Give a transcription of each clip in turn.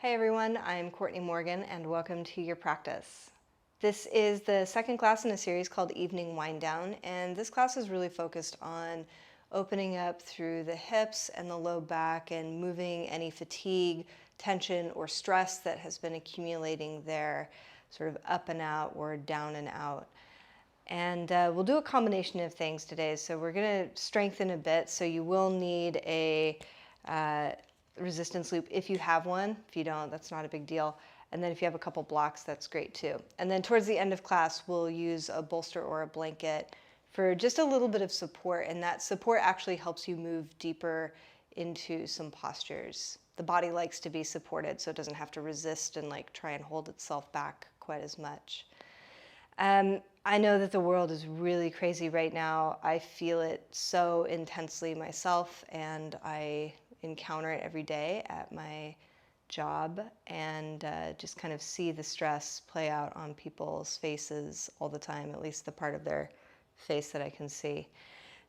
Hey everyone, I'm Courtney Morgan and welcome to your practice. This is the second class in a series called Evening Wind Down, and this class is really focused on opening up through the hips and the low back and moving any fatigue, tension, or stress that has been accumulating there, sort of up and out or down and out. And we'll do a combination of things today. So we're going to strengthen a bit, so you will need a resistance loop if you have one. If you don't, that's not a big deal. And then if you have a couple blocks, that's great too. And then towards the end of class, we'll use a bolster or a blanket for just a little bit of support. And that support actually helps you move deeper into some postures. The body likes to be supported, so it doesn't have to resist and try and hold itself back quite as much. I know that the world is really crazy right now. I feel it so intensely myself, and I encounter it every day at my job, and just kind of see the stress play out on people's faces all the time, at least the part of their face that I can see.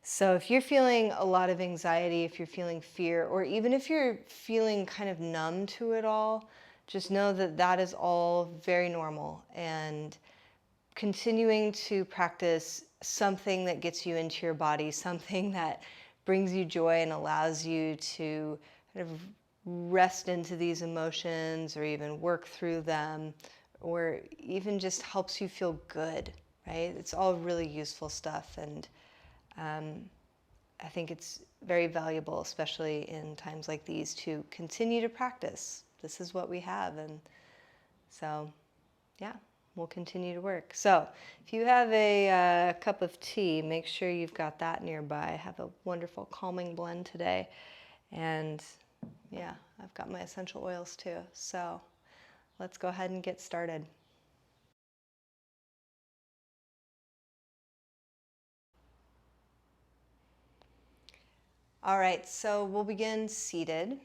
So if you're feeling a lot of anxiety, if you're feeling fear, or even if you're feeling kind of numb to it all, just know that that is all very normal, and continuing to practice something that gets you into your body, something that brings you joy and allows you to kind of rest into these emotions or even work through them, or even just helps you feel good, right? It's all really useful stuff, and I think it's very valuable, especially in times like these, to continue to practice. This is what we have, and so, yeah. We'll continue to work. So if you have a cup of tea, make sure you've got that nearby. I have a wonderful calming blend today. And yeah, I've got my essential oils too. So let's go ahead and get started. All right, so we'll begin seated.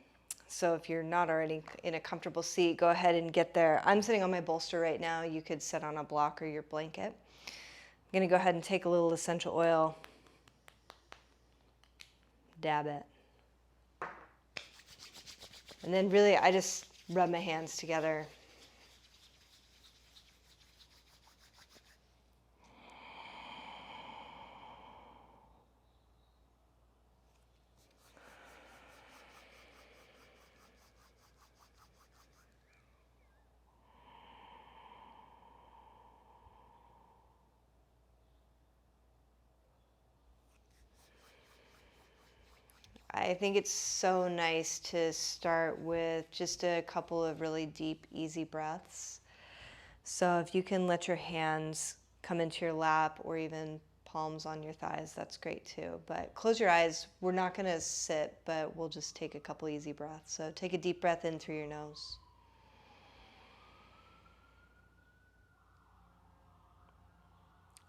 So if you're not already in a comfortable seat, go ahead and get there. I'm sitting on my bolster right now. You could sit on a block or your blanket. I'm going to go ahead and take a little essential oil, dab it. And then really, I just rub my hands together. I think it's so nice to start with just a couple of really deep, easy breaths. So if you can let your hands come into your lap or even palms on your thighs, that's great too. But close your eyes. We're not going to sit, but we'll just take a couple easy breaths. So take a deep breath in through your nose.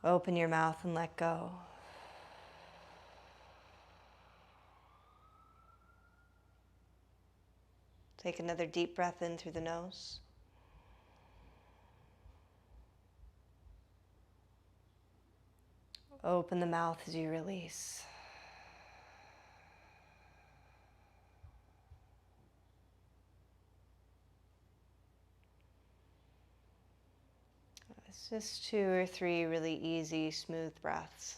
Open your mouth and let go. Take another deep breath in through the nose. Open the mouth as you release. It's just 2 or 3 really easy, smooth breaths.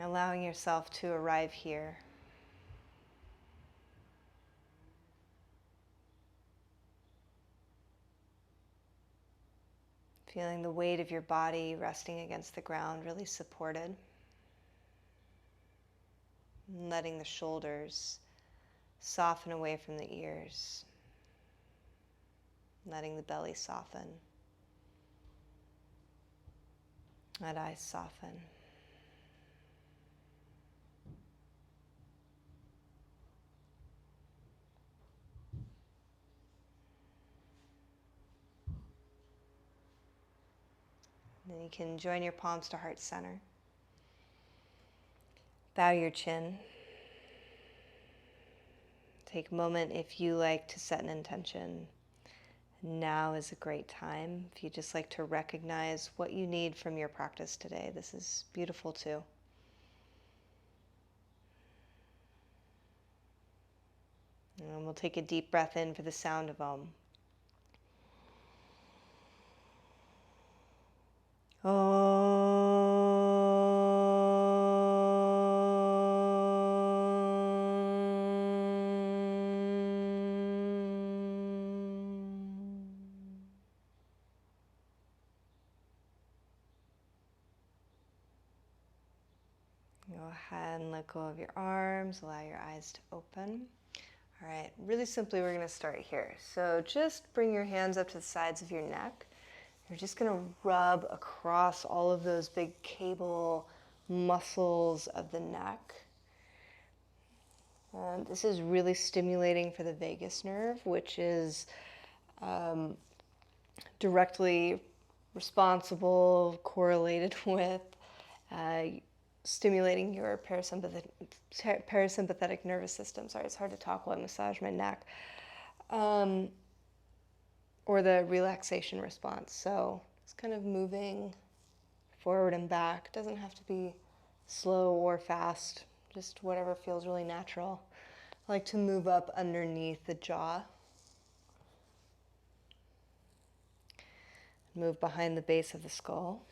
Allowing yourself to arrive here. Feeling the weight of your body resting against the ground, really supported. And letting the shoulders soften away from the ears. Letting the belly soften. Let eyes soften. And then you can join your palms to heart center. Bow your chin. Take a moment if you like to set an intention. Now is a great time. If you just like to recognize what you need from your practice today, this is beautiful too. we'll take a deep breath in for the sound of Om. Go ahead and let go of your arms, allow your eyes to open. All right, really simply, we're going to start here. So just bring your hands up to the sides of your neck. You're just going to rub across all of those big cable muscles of the neck. And this is really stimulating for the vagus nerve, which is directly responsible, correlated with stimulating your parasympathetic nervous system. Sorry, it's hard to talk while I massage my neck. Or the relaxation response. So it's kind of moving forward and back. Doesn't have to be slow or fast, just whatever feels really natural. I like to move up underneath the jaw. Move behind the base of the skull.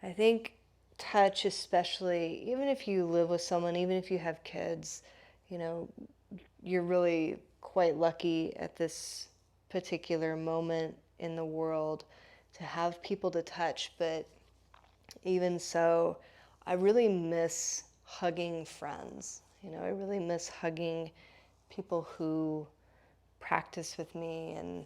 I think touch, especially, even if you live with someone, even if you have kids, you know, you're really quite lucky at this particular moment in the world to have people to touch. But even so, I really miss hugging friends. You know, I really miss hugging people who practice with me and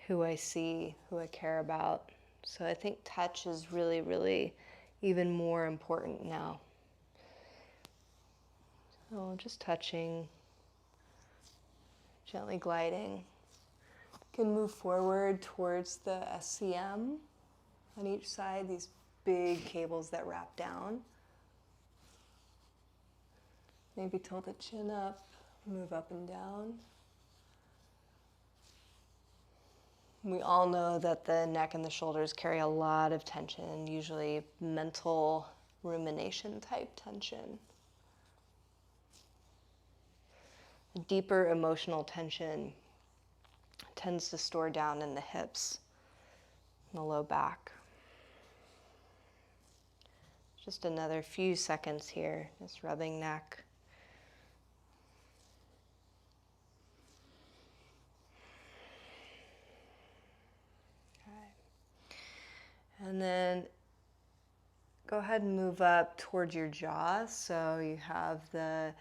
who I see, who I care about. So I think touch is really, really even more important now. So just touching, gently gliding. You can move forward towards the SCM on each side, these big cables that wrap down. Maybe tilt the chin up, move up and down. We all know that the neck and the shoulders carry a lot of tension, usually mental rumination type tension. Deeper emotional tension tends to store down in the hips and the low back. Just another few seconds here, just rubbing neck. And then go ahead and move up towards your jaw. So you have the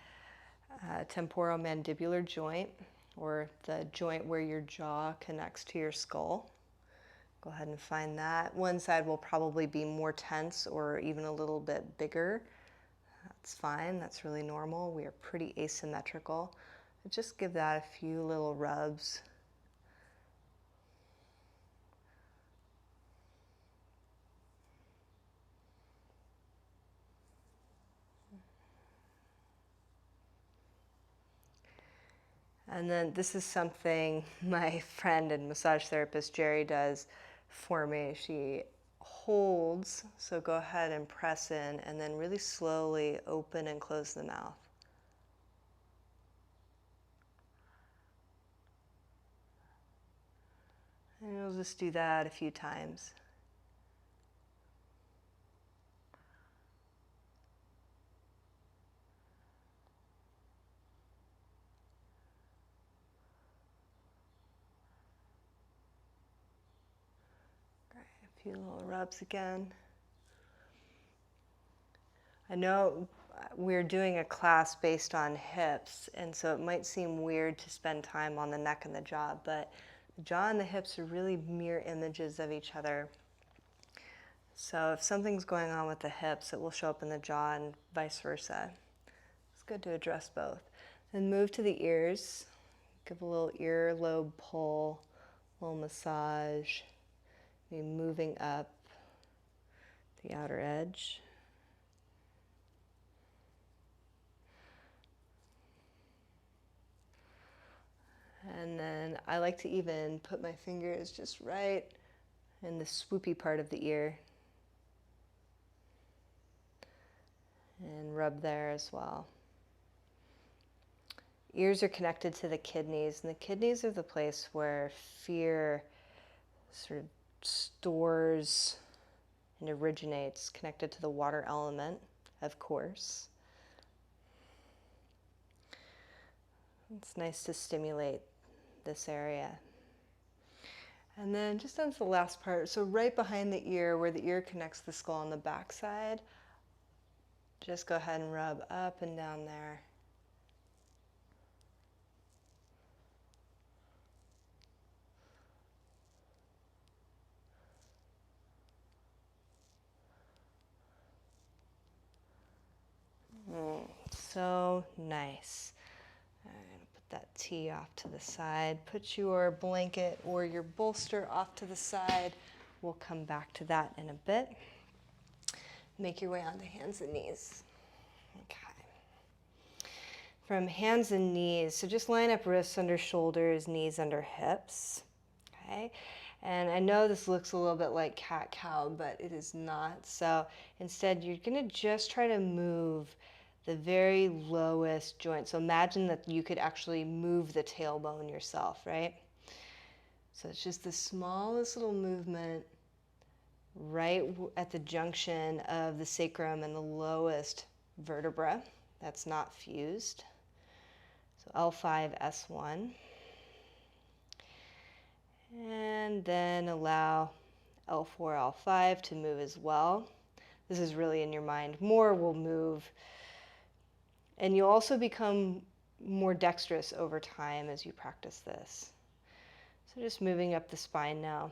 temporomandibular joint, or the joint where your jaw connects to your skull. Go ahead and find that. One side will probably be more tense or even a little bit bigger. That's fine. That's really normal. We are pretty asymmetrical. But just give that a few little rubs. And then this is something my friend and massage therapist Jerry does for me. She holds, so go ahead and press in, and then really slowly open and close the mouth. And we'll just do that a few times. A few little rubs again. I know we're doing a class based on hips, and so it might seem weird to spend time on the neck and the jaw, but the jaw and the hips are really mirror images of each other. So if something's going on with the hips, it will show up in the jaw and vice versa. It's good to address both. Then move to the ears. Give a little earlobe pull, a little massage. Maybe moving up the outer edge. And then I like to even put my fingers just right in the swoopy part of the ear. And rub there as well. Ears are connected to the kidneys, and the kidneys are the place where fear sort of stores and originates, connected to the water element, of course. It's nice to stimulate this area. And then just on the last part, so right behind the ear, where the ear connects the skull on the back side, just go ahead and rub up and down there. So nice. I'm going to put that tea off to the side. Put your blanket or your bolster off to the side. We'll come back to that in a bit. Make your way onto hands and knees. Okay. From hands and knees, so just line up wrists under shoulders, knees under hips. Okay. And I know this looks a little bit like cat-cow, but it is not. So instead, you're going to just try to move the very lowest joint. So imagine that you could actually move the tailbone yourself, right? So it's just the smallest little movement right at the junction of the sacrum and the lowest vertebra that's not fused. So L5, S1. And then allow L4, L5 to move as well. This is really in your mind. More will move. And you'll also become more dexterous over time as you practice this. So just moving up the spine now.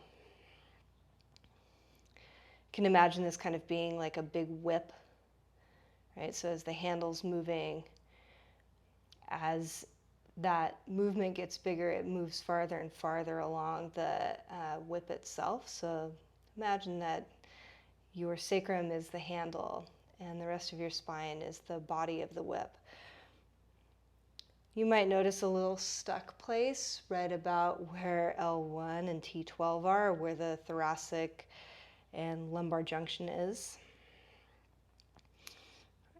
You can imagine this kind of being like a big whip, right? So as the handle's moving, as that movement gets bigger, it moves farther and farther along the whip itself. So imagine that your sacrum is the handle and the rest of your spine is the body of the whip. You might notice a little stuck place right about where L1 and T12 are, where the thoracic and lumbar junction is,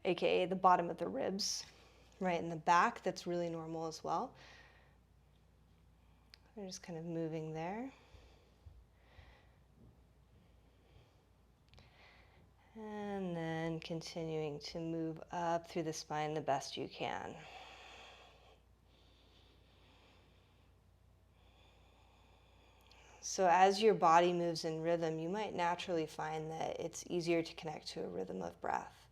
aka the bottom of the ribs, right in the back. That's really normal as well. We're just kind of moving there. And then continuing to move up through the spine the best you can. So as your body moves in rhythm, you might naturally find that it's easier to connect to a rhythm of breath.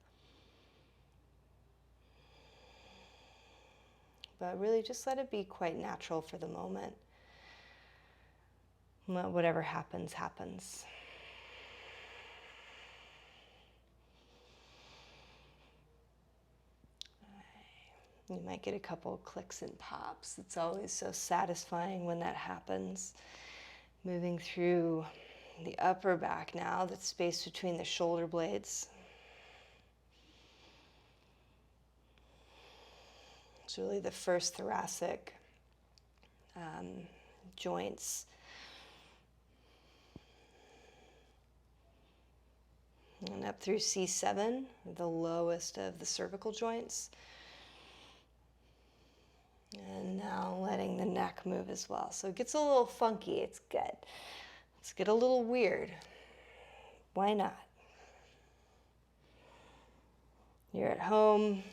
But really just let it be quite natural for the moment. Let whatever happens, happens. You might get a couple clicks and pops. It's always so satisfying when that happens. Moving through the upper back now, that space between the shoulder blades. It's really the first thoracic joints. And up through C7, the lowest of the cervical joints. And now letting the neck move as well. So it gets a little funky, it's good. Let's get a little weird. Why not? You're at home,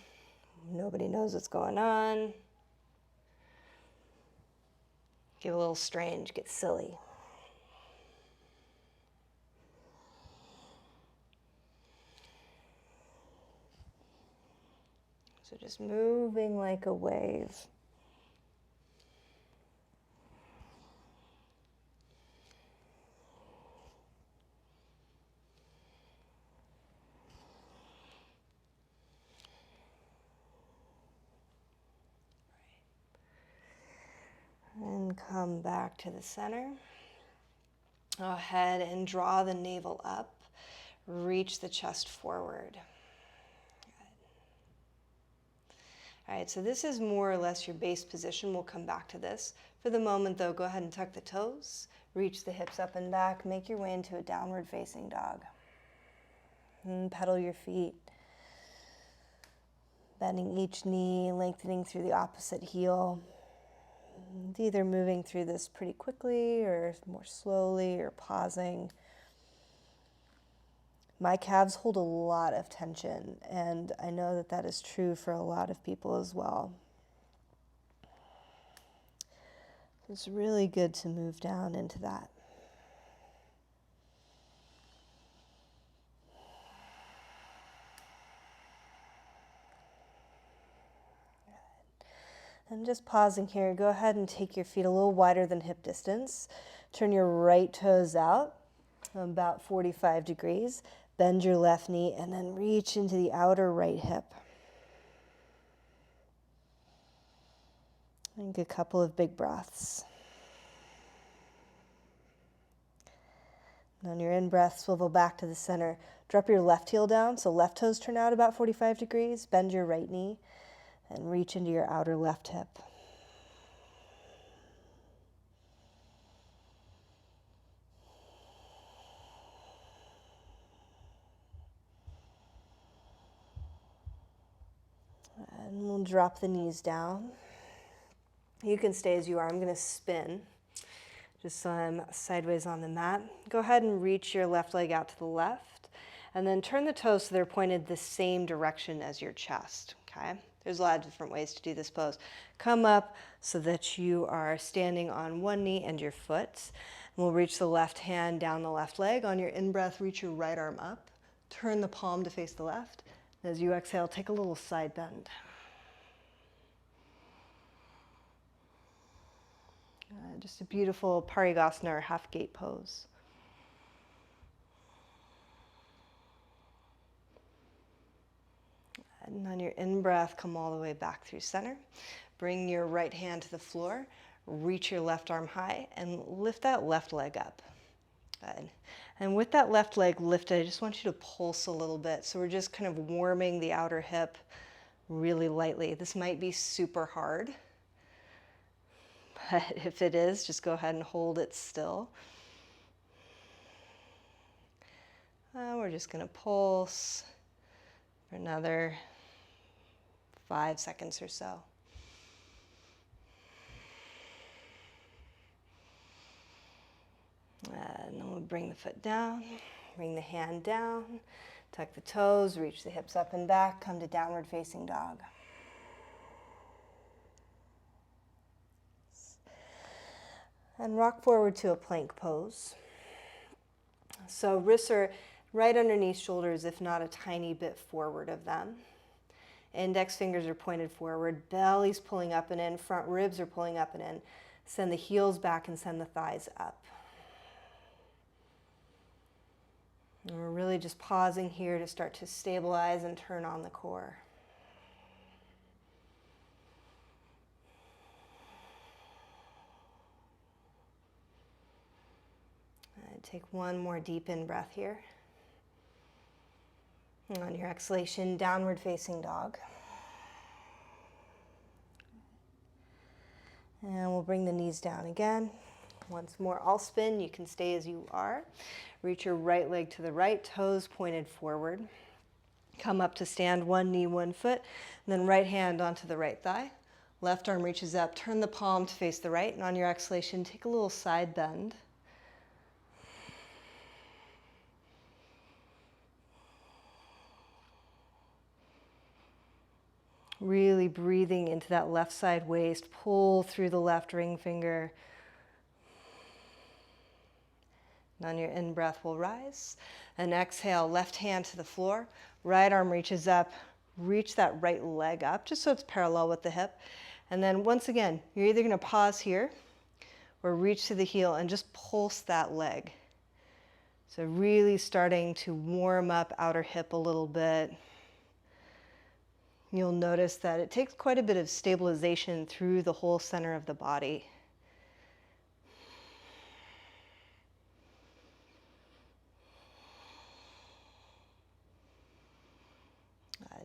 nobody knows what's going on. Get a little strange, get silly. So just moving like a wave. And come back to the center. Go ahead and draw the navel up. Reach the chest forward. All right, so this is more or less your base position. We'll come back to this. For the moment, though, go ahead and tuck the toes. Reach the hips up and back. Make your way into a downward facing dog. And pedal your feet. Bending each knee, lengthening through the opposite heel. And either moving through this pretty quickly or more slowly or pausing. My calves hold a lot of tension, and I know that that is true for a lot of people as well. It's really good to move down into that. And just pausing here, go ahead and take your feet a little wider than hip distance. Turn your right toes out about 45 degrees. Bend your left knee and then reach into the outer right hip. Take a couple of big breaths. And on your in-breath, swivel back to the center. Drop your left heel down, so left toes turn out about 45 degrees. Bend your right knee and reach into your outer left hip. And we'll drop the knees down. You can stay as you are. I'm going to spin just so I'm sideways on the mat. Go ahead and reach your left leg out to the left, and then turn the toes so they're pointed the same direction as your chest, okay? There's a lot of different ways to do this pose. Come up so that you are standing on one knee and your foot. And we'll reach the left hand down the left leg. On your in-breath, reach your right arm up. Turn the palm to face the left. As you exhale, take a little side bend. Just a beautiful parsvakonasana or half gate pose. And on your in-breath, come all the way back through center. Bring your right hand to the floor. Reach your left arm high and lift that left leg up. Good. And with that left leg lifted, I just want you to pulse a little bit. So we're just kind of warming the outer hip really lightly. This might be super hard. But if it is, just go ahead and hold it still. We're just going to pulse for another 5 seconds or so. And then we'll bring the foot down, bring the hand down, tuck the toes, reach the hips up and back, come to downward facing dog. And rock forward to a plank pose. So wrists are right underneath shoulders, if not a tiny bit forward of them. Index fingers are pointed forward, belly's pulling up and in, front ribs are pulling up and in. Send the heels back and send the thighs up. And we're really just pausing here to start to stabilize and turn on the core. Take one more deep in breath here. And on your exhalation, downward facing dog. And we'll bring the knees down again. Once more, I'll spin. You can stay as you are. Reach your right leg to the right, toes pointed forward. Come up to stand, one knee, one foot, and then right hand onto the right thigh. Left arm reaches up, turn the palm to face the right, and on your exhalation, take a little side bend. Really breathing into that left side waist, pull through the left ring finger. And on your in-breath, we'll rise. And exhale, left hand to the floor, right arm reaches up, reach that right leg up, just so it's parallel with the hip. And then once again, you're either gonna pause here or reach to the heel and just pulse that leg. So really starting to warm up outer hip a little bit. You'll notice that it takes quite a bit of stabilization through the whole center of the body.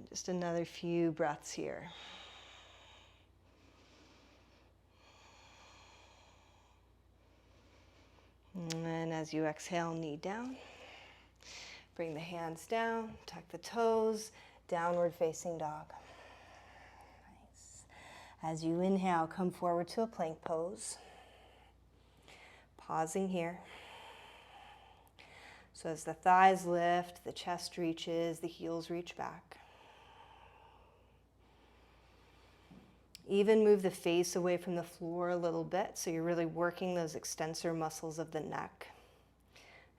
Just another few breaths here. And as you exhale, knee down. Bring the hands down, tuck the toes, downward facing dog. As you inhale, come forward to a plank pose. Pausing here. So as the thighs lift, the chest reaches, the heels reach back. Even move the face away from the floor a little bit, so you're really working those extensor muscles of the neck,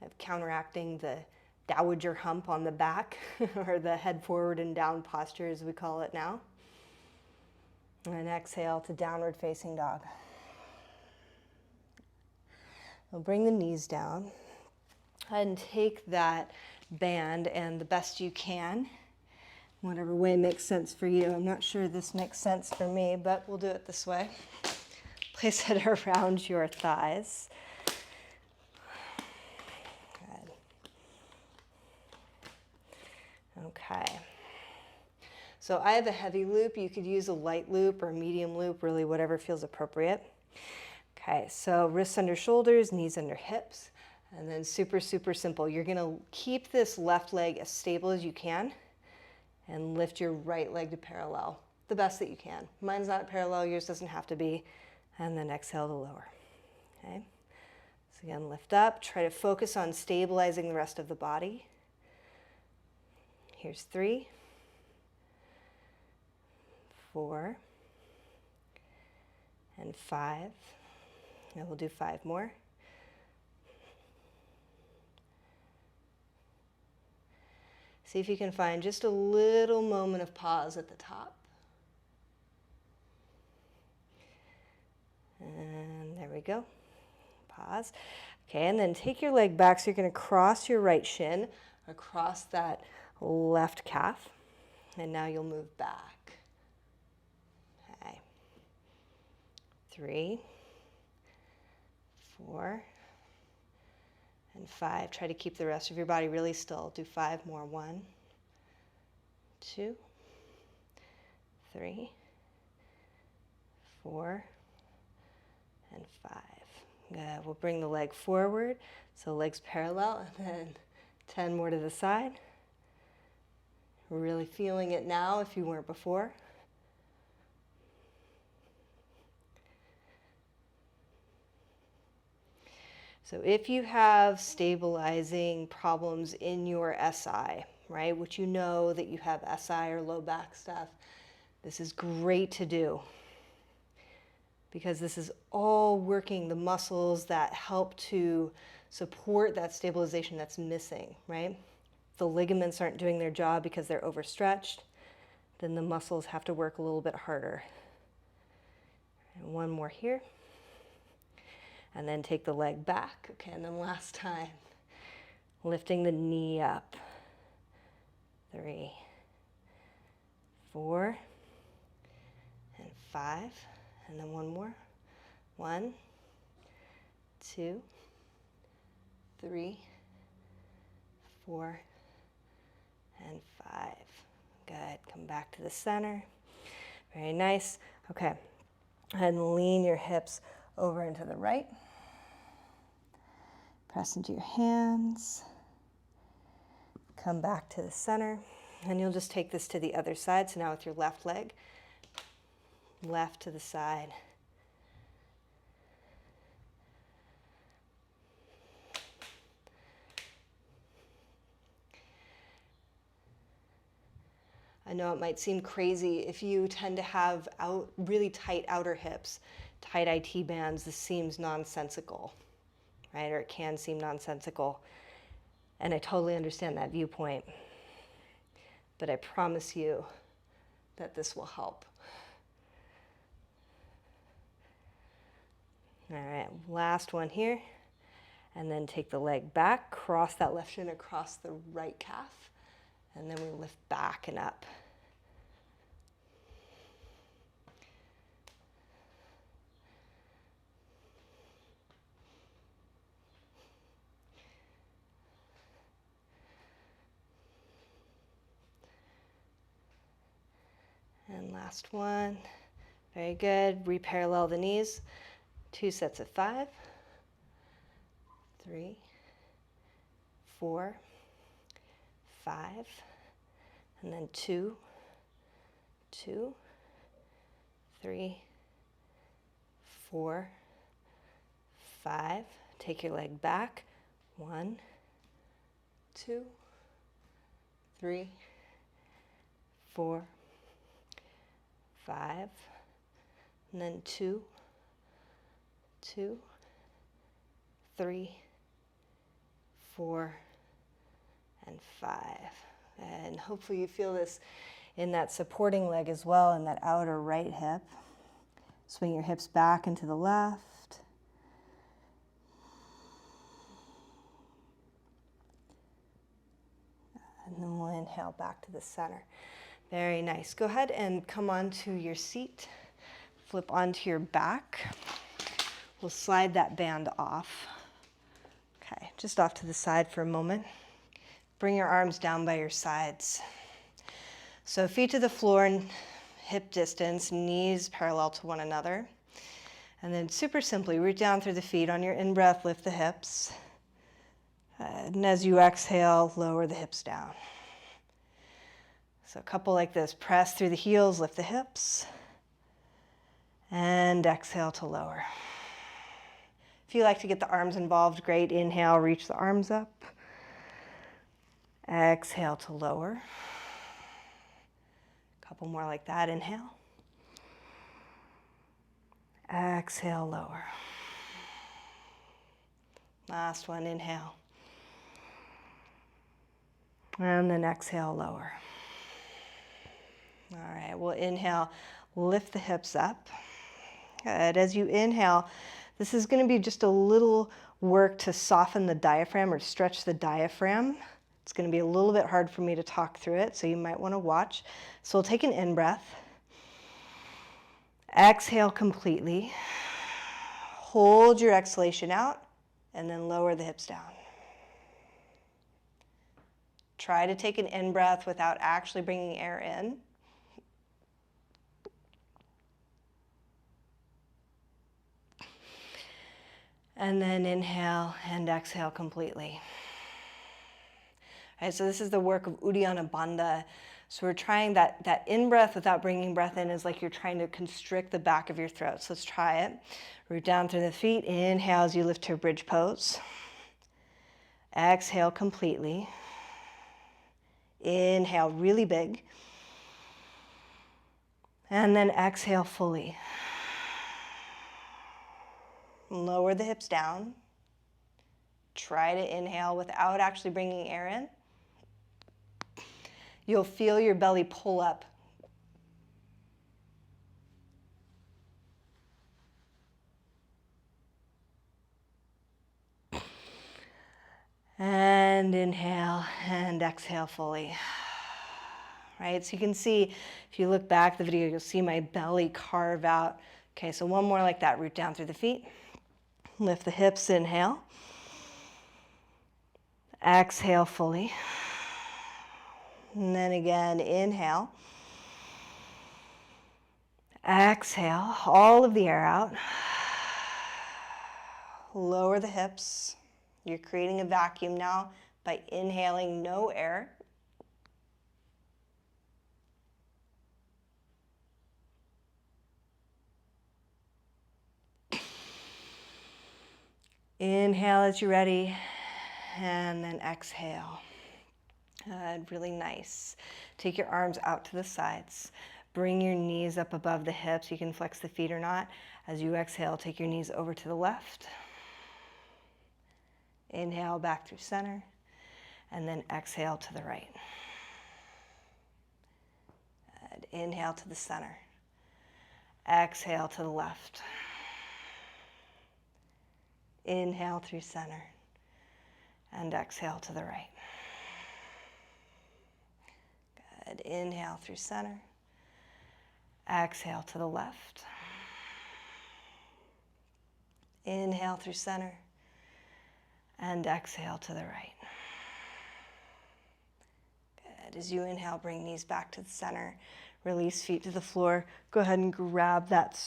of counteracting the dowager hump on the back, or the head forward and down posture as we call it now. And exhale to downward facing dog. We'll bring the knees down and take that band, and the best you can, whatever way makes sense for you. I'm not sure this makes sense for me, but we'll do it this way. Place it around your thighs. Good. Okay. So I have a heavy loop. You could use a light loop or medium loop, really whatever feels appropriate. Okay, so wrists under shoulders, knees under hips, and then super, super simple. You're gonna keep this left leg as stable as you can and lift your right leg to parallel, the best that you can. Mine's not parallel, yours doesn't have to be, and then exhale to lower, okay? So again, lift up, try to focus on stabilizing the rest of the body. Here's 3, 4, and 5. And we'll do 5 more. See if you can find just a little moment of pause at the top. And there we go. Pause. Okay, and then take your leg back. So you're going to cross your right shin across that left calf. And now you'll move back. Okay. 3, 4, and 5. Try to keep the rest of your body really still. Do 5 more. 1, 2, 3, 4, and 5. Good. We'll bring the leg forward, so legs parallel, and then 10 more to the side. We're really feeling it now if you weren't before. So if you have stabilizing problems in your SI, right, which you know that you have SI or low back stuff, this is great to do because this is all working the muscles that help to support that stabilization that's missing, right? If the ligaments aren't doing their job because they're overstretched, then the muscles have to work a little bit harder. And 1 more here. And then take the leg back. Okay, and then last time, lifting the knee up. 3, 4, and 5. And then 1 more. 1, 2, 3, 4, and 5. Good. Come back to the center. Very nice. Okay. And lean your hips over into the right. Press into your hands. Come back to the center. And you'll just take this to the other side. So now with your left leg, left to the side. I know it might seem crazy if you tend to have really tight outer hips, tight IT bands. This seems nonsensical, right? Or it can seem nonsensical. And I totally understand that viewpoint. But I promise you that this will help. All right, last one here. And then take the leg back, cross that left shin across the right calf. And then we lift back and up. And last one. Very good. Reparallel the knees. 2 sets of 5. 3, 4, 5. And then 2, 2, 3, 4, 5. Take your leg back. 1, 2, 3, 4, 5. And then 2, 2, 3, 4, and 5. And hopefully you feel this in that supporting leg as well, in that outer right hip. Swing your hips back and to the left. And then we'll inhale back to the center. Very nice. Go ahead and come onto your seat. Flip onto your back. We'll slide that band off. Okay, just off to the side for a moment. Bring your arms down by your sides. So feet to the floor and hip distance, knees parallel to one another. And then super simply, root down through the feet. On your in-breath, lift the hips. And as you exhale, lower the hips down. So a couple like this. Press through the heels, lift the hips. And exhale to lower. If you like to get the arms involved, great. Inhale, reach the arms up. Exhale to lower. A couple more like that. Inhale. Exhale, lower. Last one, inhale. And then exhale, lower. All right, we'll inhale, lift the hips up. Good. As you inhale, this is going to be just a little work to soften the diaphragm or stretch the diaphragm. It's going to be a little bit hard for me to talk through it, so you might want to watch. So we'll take an in-breath. Exhale completely. Hold your exhalation out, and then lower the hips down. Try to take an in-breath without actually bringing air in. And then inhale and exhale completely. All right, so this is the work of Uddiyana Bandha. So we're trying that in-breath without bringing breath in is like you're trying to constrict the back of your throat. So let's try it. Root down through the feet. Inhale as you lift to a bridge pose. Exhale completely. Inhale really big. And then exhale fully. Lower the hips down. Try to inhale without actually bringing air in. You'll feel your belly pull up. And inhale and exhale fully. Right, so you can see, if you look back at the video, you'll see my belly carve out. Okay, so one more like that. Root down through the feet. Lift the hips, inhale. Exhale fully. And then again, inhale. Exhale, all of the air out. Lower the hips. You're creating a vacuum now by inhaling no air. Inhale as you're ready, and then exhale. Good, really nice. Take your arms out to the sides. Bring your knees up above the hips. You can flex the feet or not. As you exhale, take your knees over to the left. Inhale back through center, and then exhale to the right. Good. Inhale to the center. Exhale to the left. Inhale through center, and exhale to the right. Good. Inhale through center. Exhale to the left. Inhale through center, and exhale to the right. Good. As you inhale, bring knees back to the center. Release feet to the floor. Go ahead and grab that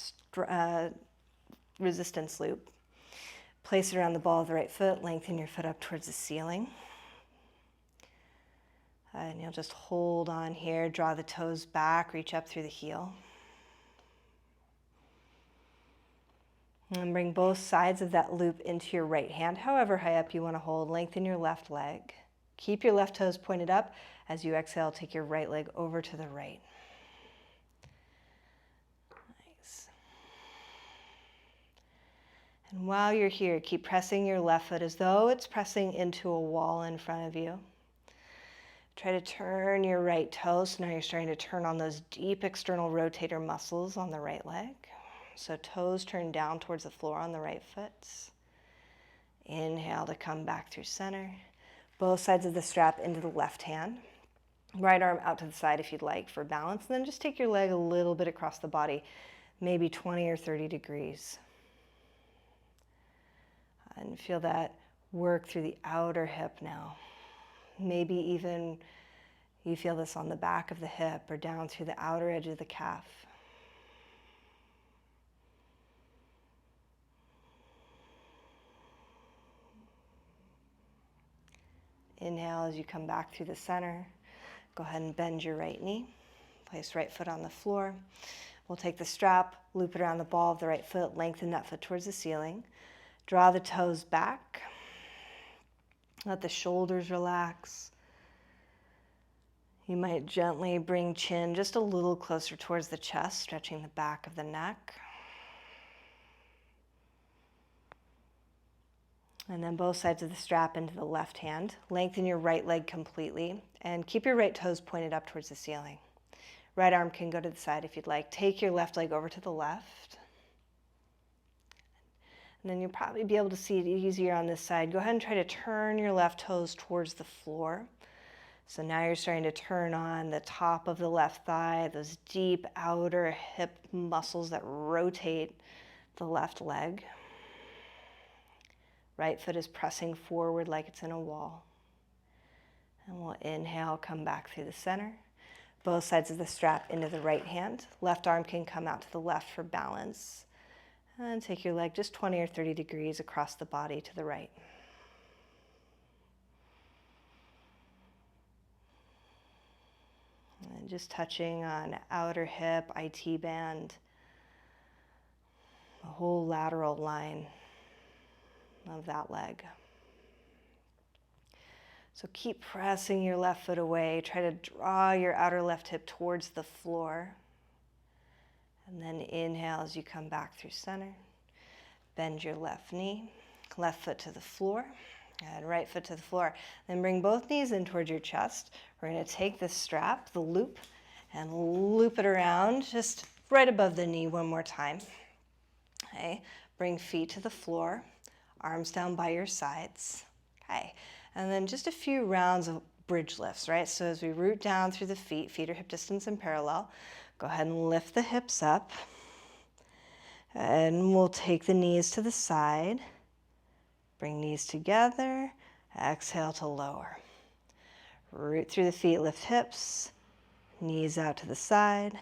resistance loop. Place it around the ball of the right foot. Lengthen your foot up towards the ceiling. And you'll just hold on here. Draw the toes back. Reach up through the heel. And bring both sides of that loop into your right hand, however high up you want to hold. Lengthen your left leg. Keep your left toes pointed up. As you exhale, take your right leg over to the right. Nice. And while you're here, keep pressing your left foot as though it's pressing into a wall in front of you. Try to turn your right toe. So now you're starting to turn on those deep external rotator muscles on the right leg. So toes turn down towards the floor on the right foot. Inhale to come back through center. Both sides of the strap into the left hand. Right arm out to the side if you'd like for balance. And then just take your leg a little bit across the body, maybe 20 or 30 degrees. And feel that work through the outer hip now. Maybe even you feel this on the back of the hip or down through the outer edge of the calf. Inhale as you come back through the center. Go ahead and bend your right knee. Place right foot on the floor. We'll take the strap, loop it around the ball of the right foot, lengthen that foot towards the ceiling. Draw the toes back. Let the shoulders relax. You might gently bring chin just a little closer towards the chest, stretching the back of the neck. And then both sides of the strap into the left hand. Lengthen your right leg completely and keep your right toes pointed up towards the ceiling. Right arm can go to the side if you'd like. Take your left leg over to the left. And then you'll probably be able to see it easier on this side. Go ahead and try to turn your left toes towards the floor. So now you're starting to turn on the top of the left thigh, those deep outer hip muscles that rotate the left leg. Right foot is pressing forward like it's in a wall. And we'll inhale, come back through the center. Both sides of the strap into the right hand. Left arm can come out to the left for balance. And take your leg just 20 or 30 degrees across the body to the right. And just touching on outer hip, IT band, the whole lateral line of that leg. So keep pressing your left foot away. Try to draw your outer left hip towards the floor. And then inhale as you come back through center. Bend your left knee, left foot to the floor, and right foot to the floor. Then bring both knees in towards your chest. We're going to take this strap, the loop, and loop it around just right above the knee one more time. Okay, bring feet to the floor, arms down by your sides. Okay, and then just a few rounds of bridge lifts, right? So as we root down through the feet, feet are hip distance and parallel. Go ahead and lift the hips up. And we'll take the knees to the side. Bring knees together. Exhale to lower. Root through the feet, lift hips. Knees out to the side.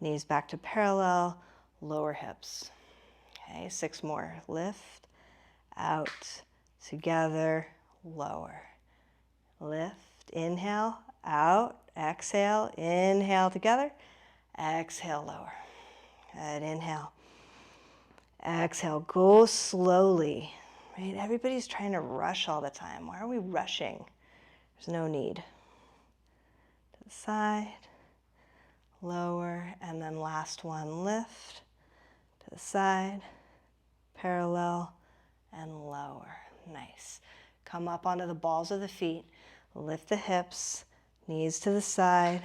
Knees back to parallel. Lower hips. Okay, 6 more. Lift, out, together, lower. Lift, inhale, out, exhale, inhale together, exhale, lower. Good, inhale. Exhale, go slowly, right? Everybody's trying to rush all the time. Why are we rushing? There's no need. To the side, lower, and then last one, lift, to the side, parallel, and lower. Nice. Come up onto the balls of the feet, lift the hips, knees to the side,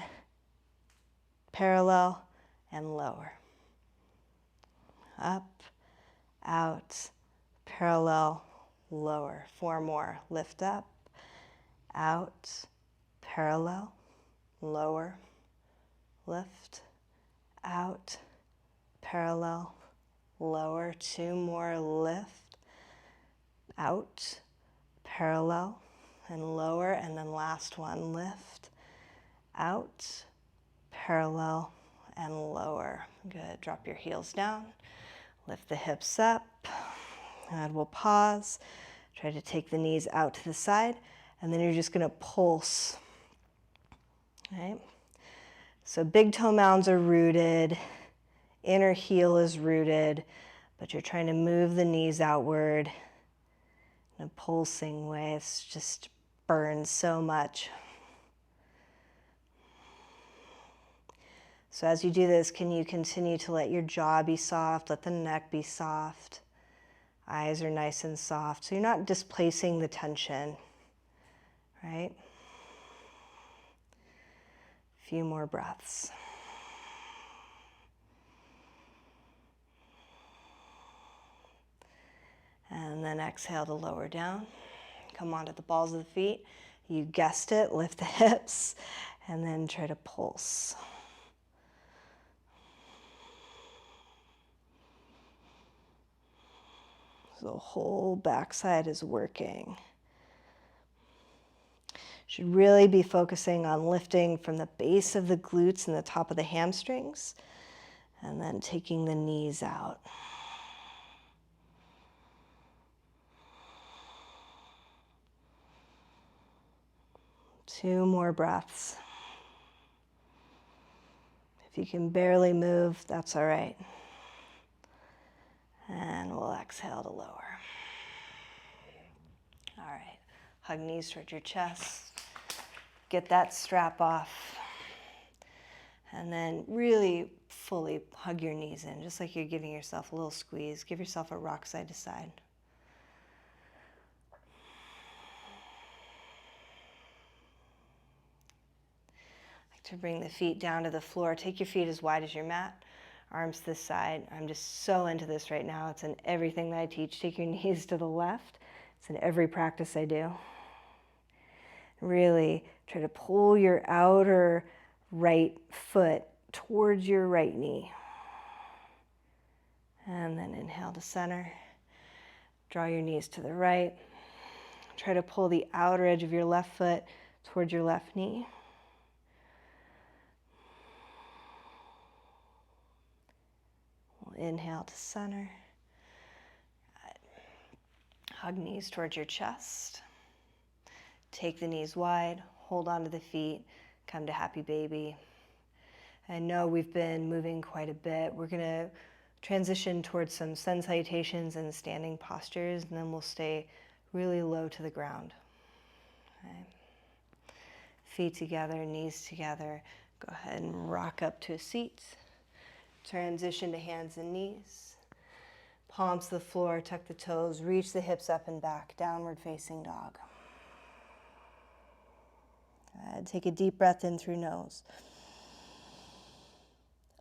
parallel, and lower. Up, out, parallel, lower. 4 more. Lift up, out, parallel, lower, lift, out, parallel, lower. 2 more. Lift, out, parallel, and lower. And then last one. Lift, out, parallel, and lower. Good. Drop your heels down. Lift the hips up, and we'll pause. Try to take the knees out to the side, and then you're just going to pulse. Right? So big toe mounds are rooted, inner heel is rooted, but you're trying to move the knees outward in a pulsing way. It's just burns so much. So as you do this, can you continue to let your jaw be soft, let the neck be soft, eyes are nice and soft, so you're not displacing the tension, right? A few more breaths. And then exhale to lower down. Come onto the balls of the feet. You guessed it, lift the hips, and then try to pulse. So the whole backside is working. Should really be focusing on lifting from the base of the glutes and the top of the hamstrings, and then taking the knees out. Two more breaths. If you can barely move, that's all right. And we'll exhale to lower. All right, hug knees towards your chest. Get that strap off. And then really fully hug your knees in, just like you're giving yourself a little squeeze. Give yourself a rock side to side. To bring the feet down to the floor. Take your feet as wide as your mat, arms this side. I'm just so into this right now. It's in everything that I teach. Take your knees to the left. It's in every practice I do. Really try to pull your outer right foot towards your right knee. And then inhale to center. Draw your knees to the right. Try to pull the outer edge of your left foot towards your left knee. Inhale to center. Hug knees towards your chest. Take the knees wide, hold on to the feet, come to happy baby. I know we've been moving quite a bit. We're going to transition towards some sun salutations and standing postures, and then we'll stay really low to the ground. Okay. Feet together, knees together. Go ahead and rock up to a seat. Transition to hands and knees. Palms to the floor, tuck the toes, reach the hips up and back, downward facing dog. Take a deep breath in through nose.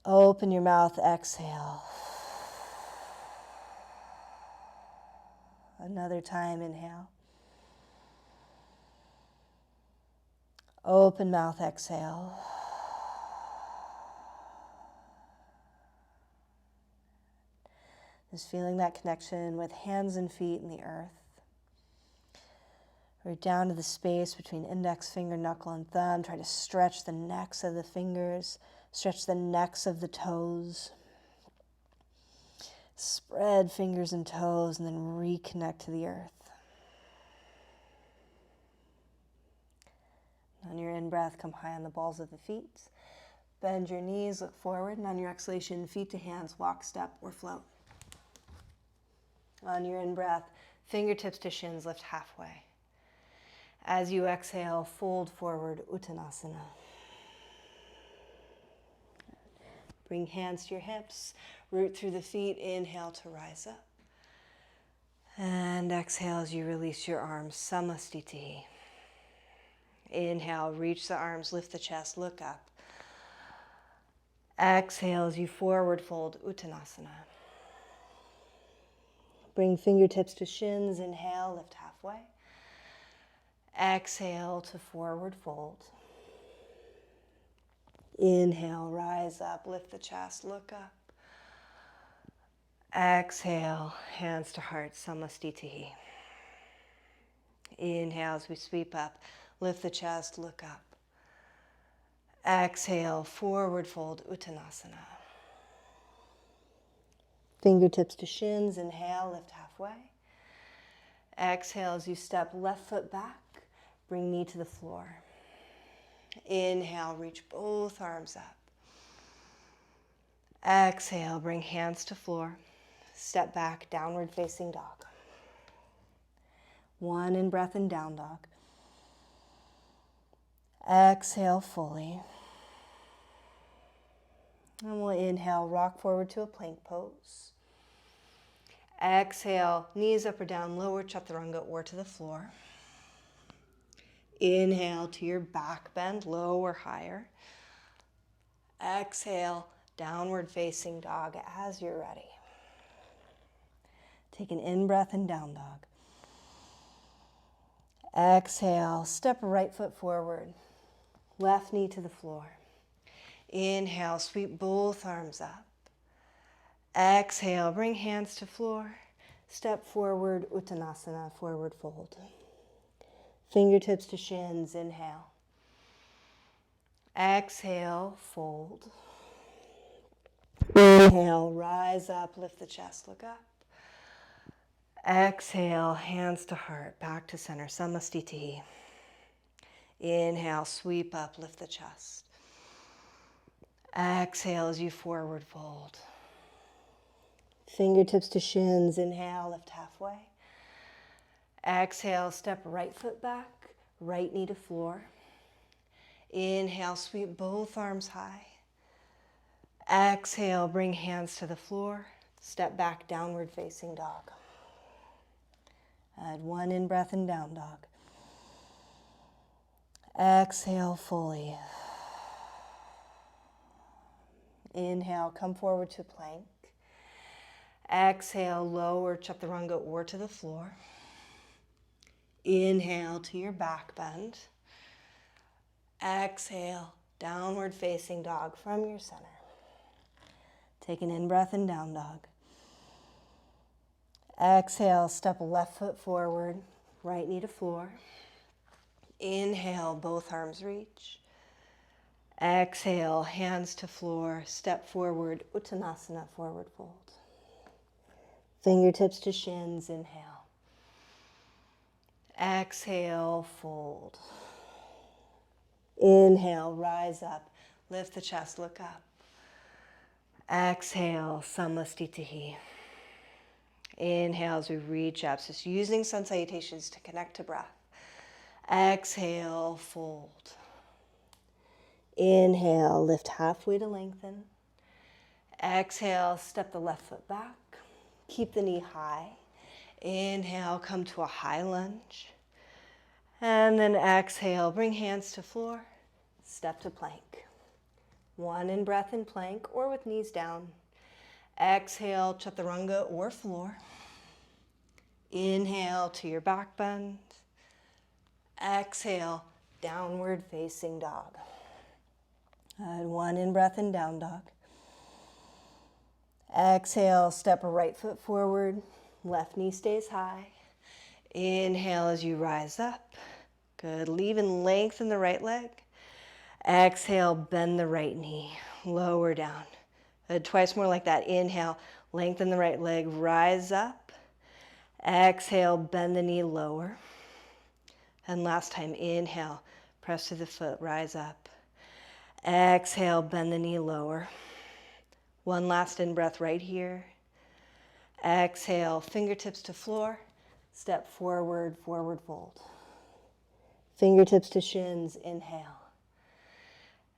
Open your mouth, exhale. Another time, inhale. Open mouth, exhale. Just feeling that connection with hands and feet in the earth. We're down to the space between index finger, knuckle, and thumb. Try to stretch the necks of the fingers, stretch the necks of the toes. Spread fingers and toes, and then reconnect to the earth. On your in-breath, come high on the balls of the feet. Bend your knees, look forward, and on your exhalation, feet to hands, walk, step, or float. On your in-breath, fingertips to shins, lift halfway. As you exhale, fold forward, Uttanasana. Bring hands to your hips, root through the feet, inhale to rise up. And exhale as you release your arms, Samastiti. Inhale, reach the arms, lift the chest, look up. Exhale as you forward fold, Uttanasana. Bring fingertips to shins, inhale, lift halfway. Exhale to forward fold. Inhale, rise up, lift the chest, look up. Exhale, hands to heart, Samastiti. Inhale as we sweep up, lift the chest, look up. Exhale, forward fold, Uttanasana. Fingertips to shins, inhale, lift halfway. Exhale as you step left foot back, bring knee to the floor. Inhale, reach both arms up. Exhale, bring hands to floor. step back, downward facing dog. One in breath in down dog. Exhale fully. And we'll inhale, rock forward to a plank pose. Exhale, knees up or down, lower chaturanga or to the floor. Inhale to your back bend, low or higher. Exhale, downward facing dog as you're ready. Take an in-breath in down dog. Exhale, step right foot forward, left knee to the floor. Inhale, sweep both arms up. Exhale, bring hands to floor. Step forward, uttanasana, forward fold. Fingertips to shins, inhale. Exhale, fold. Inhale, rise up, lift the chest, look up. Exhale, hands to heart, back to center, samastiti. Inhale, sweep up, lift the chest. Exhale as you forward fold. Fingertips to shins, inhale, lift halfway. Exhale, step right foot back, right knee to floor. Inhale, sweep both arms high. Exhale, bring hands to the floor. Step back, downward facing dog. Add one in breath in down dog. Exhale fully. Inhale, come forward to plank. Exhale, lower chaturanga or to the floor. Inhale to your back bend. Exhale, downward facing dog from your center. Take an in-breath in down dog. Exhale, step left foot forward, right knee to floor. Inhale, both arms reach. Exhale, hands to floor, step forward, uttanasana, forward fold. Fingertips to shins, inhale. Exhale, fold. Inhale, rise up, lift the chest, look up. Exhale, samastitihi. Inhale as we reach up, just using sun salutations to connect to breath. Exhale, fold. Inhale, lift halfway to lengthen. Exhale, step the left foot back. Keep the knee high. Inhale, come to a high lunge. And then exhale, bring hands to floor. Step to plank. One in breath in plank or with knees down. Exhale, chaturanga or floor. Inhale to your back bend. Exhale, downward facing dog. Add one in breath in down dog. Exhale, step a right foot forward, left knee stays high. Inhale as you rise up. Good, leave and lengthen the right leg. Exhale, bend the right knee, lower down. Good, twice more like that. Inhale, lengthen the right leg, rise up. Exhale, bend the knee lower. And last time, inhale, press to the foot, rise up. Exhale, bend the knee lower. One last in-breath right here. Exhale, fingertips to floor. Step forward, forward fold. Fingertips to shins, inhale.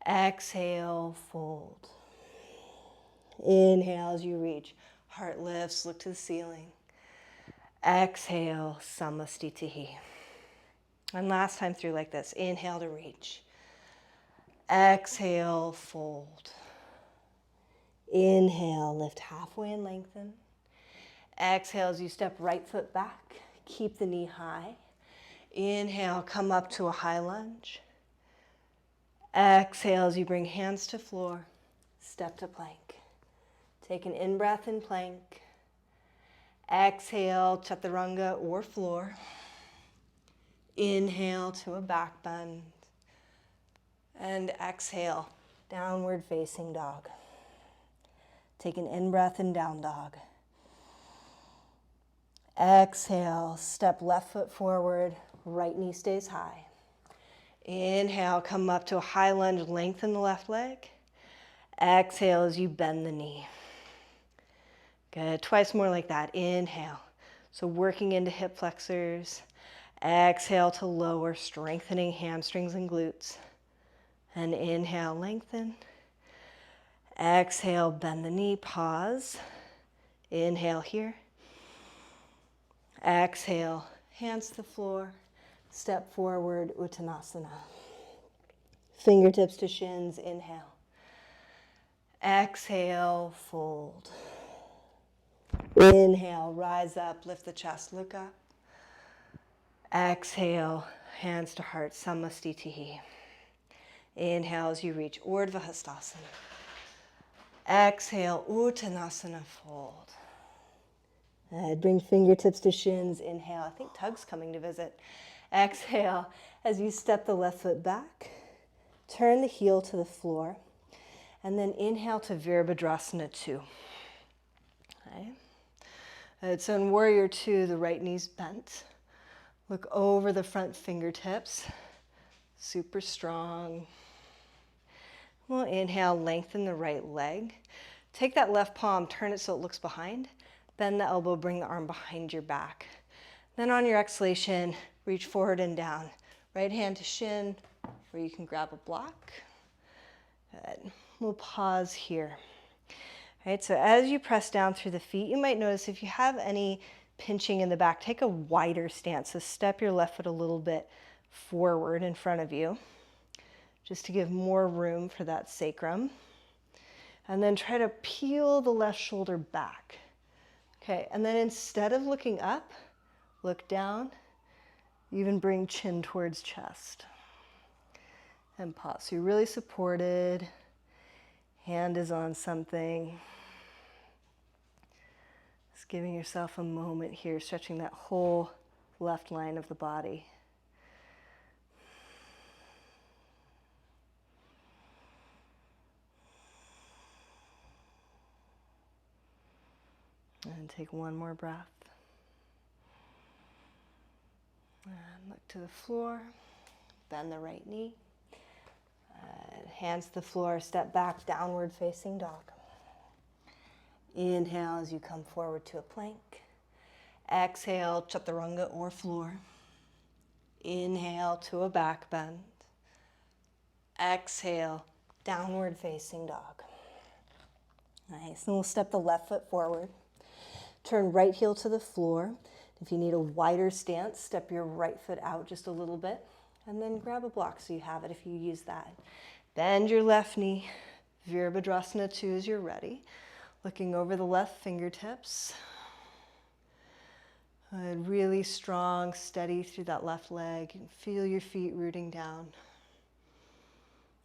Exhale, fold. Inhale as you reach. Heart lifts, look to the ceiling. Exhale, samastitihi. And last time through like this. Inhale to reach. Exhale, fold. Inhale, lift halfway and lengthen. Exhale as you step right foot back. Keep the knee high. Inhale, come up to a high lunge. Exhale as you bring hands to floor. Step to plank. Take an in-breath in plank. Exhale, chaturanga or floor. Inhale to a back bend. And exhale, downward facing dog. Take an in-breath in down dog. Exhale, step left foot forward, right knee stays high. Inhale, come up to a high lunge, lengthen the left leg. Exhale as you bend the knee. Good. Twice more like that. Inhale. So working into hip flexors. Exhale to lower, strengthening hamstrings and glutes. And inhale, lengthen. Exhale, bend the knee, pause. Inhale here. Exhale, hands to the floor. Step forward, Uttanasana. Fingertips to shins, inhale. Exhale, fold. Inhale, rise up, lift the chest, look up. Exhale, hands to heart, Samastitihi. Inhale as you reach Urdhva Hastasana. Exhale, Uttanasana, fold. Bring fingertips to shins, inhale. I think Tug's coming to visit. Exhale as you step the left foot back. Turn the heel to the floor. And then inhale to virabhadrasana 2. Okay. So in warrior 2, the right knee's bent. Look over the front fingertips. Super strong. We'll inhale, lengthen the right leg. Take that left palm, turn it so it looks behind. Bend the elbow, bring the arm behind your back. Then on your exhalation, reach forward and down. Right hand to shin, where you can grab a block. Good. We'll pause here. All right, so as you press down through the feet, you might notice if you have any pinching in the back, take a wider stance. So step your left foot a little bit forward in front of you, just to give more room for that sacrum. And then try to peel the left shoulder back. Okay, and then instead of looking up, look down. Even bring chin towards chest. And pause. So you're really supported. Hand is on something. Just giving yourself a moment here, stretching that whole left line of the body. And take one more breath. And look to the floor. Bend the right knee. Hands to the floor, step back, downward facing dog. Inhale as you come forward to a plank. Exhale, chaturanga or floor. Inhale to a back bend. Exhale, downward facing dog. Nice, and we'll step the left foot forward. Turn right heel to the floor. If you need a wider stance, step your right foot out just a little bit. And then grab a block so you have it if you use that. Bend your left knee. Virabhadrasana 2 as you're ready. Looking over the left fingertips. Really strong, steady through that left leg. And feel your feet rooting down.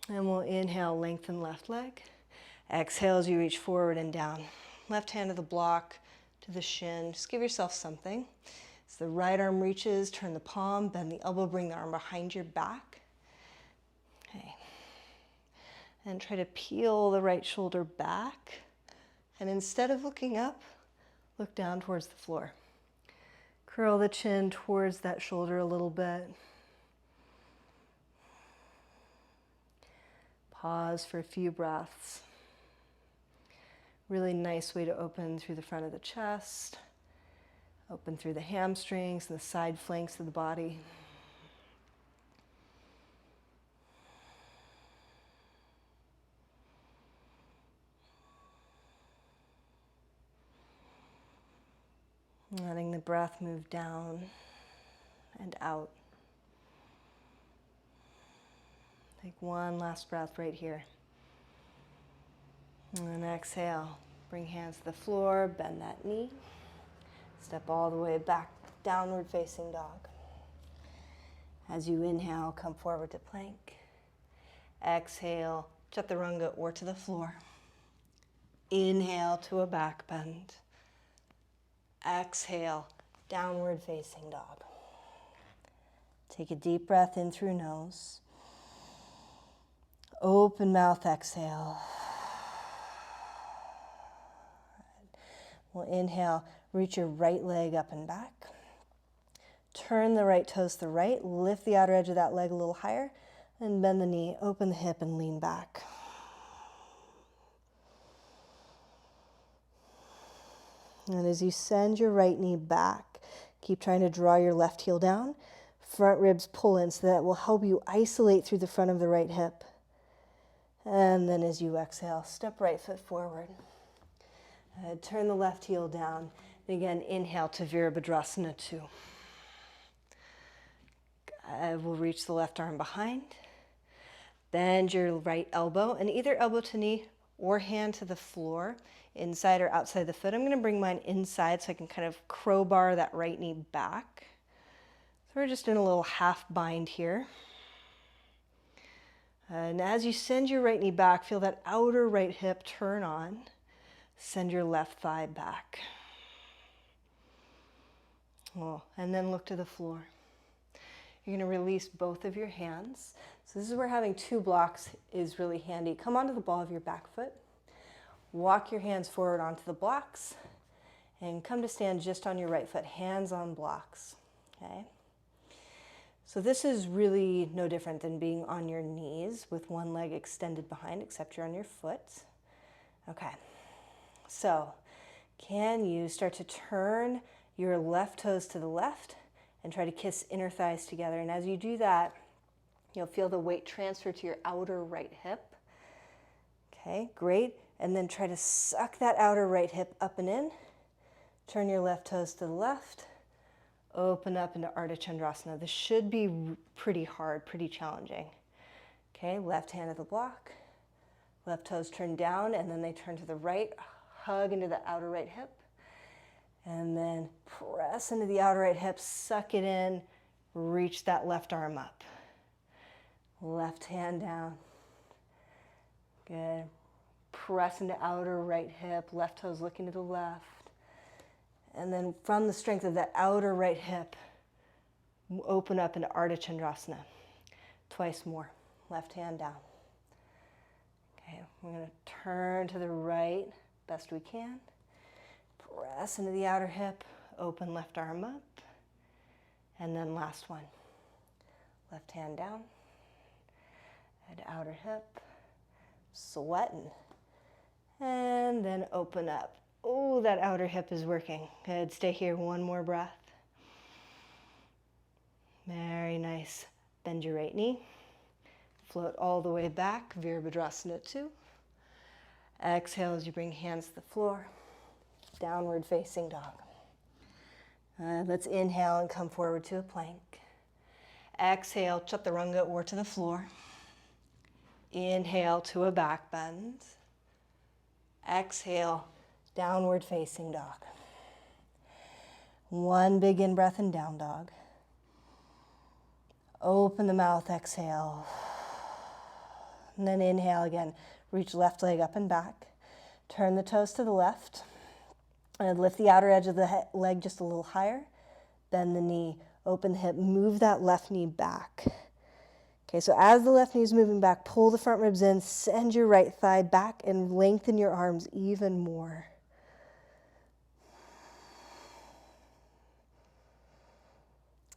And we'll inhale, lengthen left leg. Exhale as you reach forward and down. Left hand to the block, to the shin. Just give yourself something. As the right arm reaches, turn the palm, bend the elbow, bring the arm behind your back. Okay. And try to peel the right shoulder back. And instead of looking up, look down towards the floor. Curl the chin towards that shoulder a little bit. Pause for a few breaths. Really nice way to open through the front of the chest. Open through the hamstrings and the side flanks of the body. Letting the breath move down and out. Take one last breath right here. And then exhale. Bring hands to the floor, bend that knee. Step all the way back, downward facing dog. As you inhale, come forward to plank. Exhale, chaturanga or to the floor. Inhale to a back bend. Exhale, downward facing dog. Take a deep breath in through nose. Open mouth, exhale. We'll inhale, reach your right leg up and back. Turn the right toes to the right, lift the outer edge of that leg a little higher, and bend the knee, open the hip, and lean back. And as you send your right knee back, keep trying to draw your left heel down. Front ribs pull in, so that will help you isolate through the front of the right hip. And then as you exhale, step right foot forward. Turn the left heel down. And again, inhale to virabhadrasana 2. We'll reach the left arm behind. Bend your right elbow, and either elbow to knee or hand to the floor, inside or outside the foot. I'm going to bring mine inside so I can kind of crowbar that right knee back. So we're just in a little half bind here. And as you send your right knee back, feel that outer right hip turn on. Send your left thigh back. Oh, and then look to the floor. You're going to release both of your hands. So this is where having 2 blocks is really handy. Come onto the ball of your back foot. Walk your hands forward onto the blocks. And come to stand just on your right foot, hands on blocks. Okay? So this is really no different than being on your knees with one leg extended behind, except you're on your foot. Okay. So can you start to turn your left toes to the left and try to kiss inner thighs together? And as you do that, you'll feel the weight transfer to your outer right hip. Okay, great. And then try to suck that outer right hip up and in. Turn your left toes to the left. Open up into ardha chandrasana. This should be pretty hard, pretty challenging. Okay, left hand at the block. Left toes turn down, and then they turn to the right. Hug into the outer right hip. And then press into the outer right hip, suck it in, reach that left arm up. Left hand down. Good. Press into outer right hip, left toes looking to the left. And then from the strength of that outer right hip, open up into ardha chandrasana. Twice more. Left hand down. Okay, we're going to turn to the right best we can. Press into the outer hip, open left arm up. And then last one. Left hand down. Head outer hip. Sweating. And then open up. Oh, that outer hip is working. Good, stay here, one more breath. Very nice. Bend your right knee. Float all the way back, virabhadrasana 2. Exhale as you bring hands to the floor. Downward facing dog. Let's inhale and come forward to a plank. Exhale, chaturanga or to the floor. Inhale to a back bend. Exhale, downward facing dog. One big in-breath and down dog. Open the mouth, exhale. And then inhale again. Reach left leg up and back. Turn the toes to the left. And lift the outer edge of the leg just a little higher. Bend the knee, open the hip, move that left knee back. Okay, so as the left knee is moving back, pull the front ribs in, send your right thigh back, and lengthen your arms even more.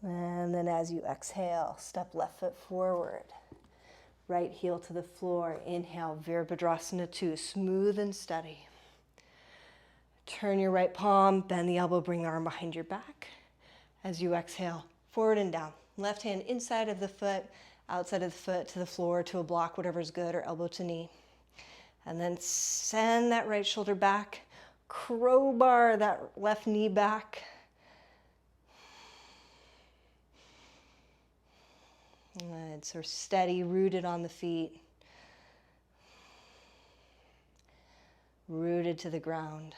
And then as you exhale, step left foot forward. Right heel to the floor. Inhale, virabhadrasana 2, smooth and steady. Turn your right palm, bend the elbow, bring the arm behind your back. As you exhale, forward and down. Left hand inside of the foot, outside of the foot to the floor, to a block, whatever's good, or elbow to knee. And then send that right shoulder back. Crowbar that left knee back. Good, so steady, rooted on the feet. Rooted to the ground.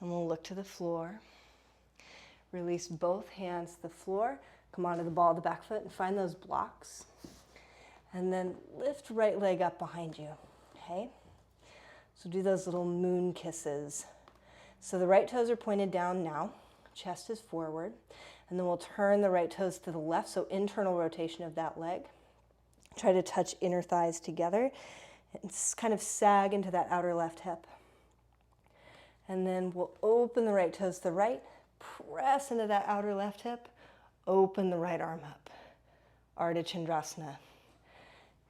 And we'll look to the floor. Release both hands to the floor. Come onto the ball of the back foot and find those blocks. And then lift right leg up behind you, okay? So do those little moon kisses. So the right toes are pointed down now. Chest is forward. And then we'll turn the right toes to the left, so internal rotation of that leg. Try to touch inner thighs together and kind of sag into that outer left hip. And then we'll open the right toes to the right, press into that outer left hip, open the right arm up. Ardha chandrasana.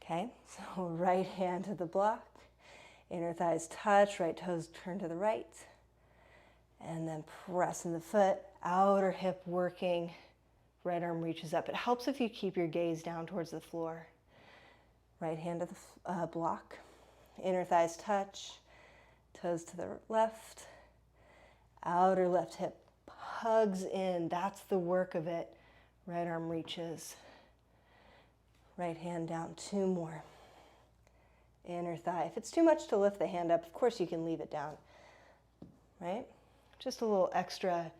Okay, so right hand to the block. Inner thighs touch, right toes turn to the right. And then pressing the foot, outer hip working, right arm reaches up. It helps if you keep your gaze down towards the floor. Right hand to the block. Inner thighs touch, toes to the left. Outer left hip hugs in. That's the work of it. Right arm reaches. Right hand down. 2 more. Inner thigh. If it's too much to lift the hand up, of course you can leave it down. Right? Just a little extra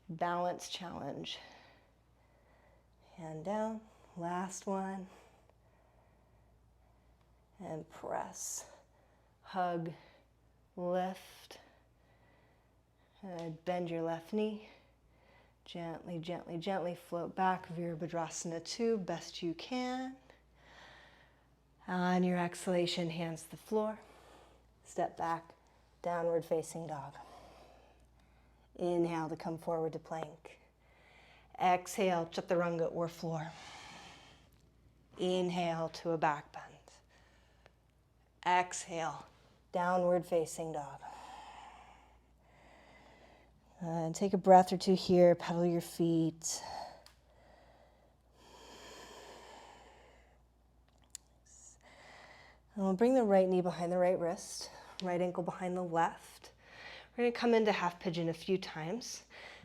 balance challenge. Hand down. Last one. And press. Hug. Lift. Bend your left knee. Gently, gently, gently float back. Virabhadrasana 2, best you can. On your exhalation, hands to the floor. Step back, downward facing dog. Inhale to come forward to plank. Exhale, chaturanga or floor. Inhale to a back bend. Exhale, downward facing dog. And take a breath or two here, pedal your feet. And we'll bring the right knee behind the right wrist, right ankle behind the left. We're going to come into half pigeon a few times.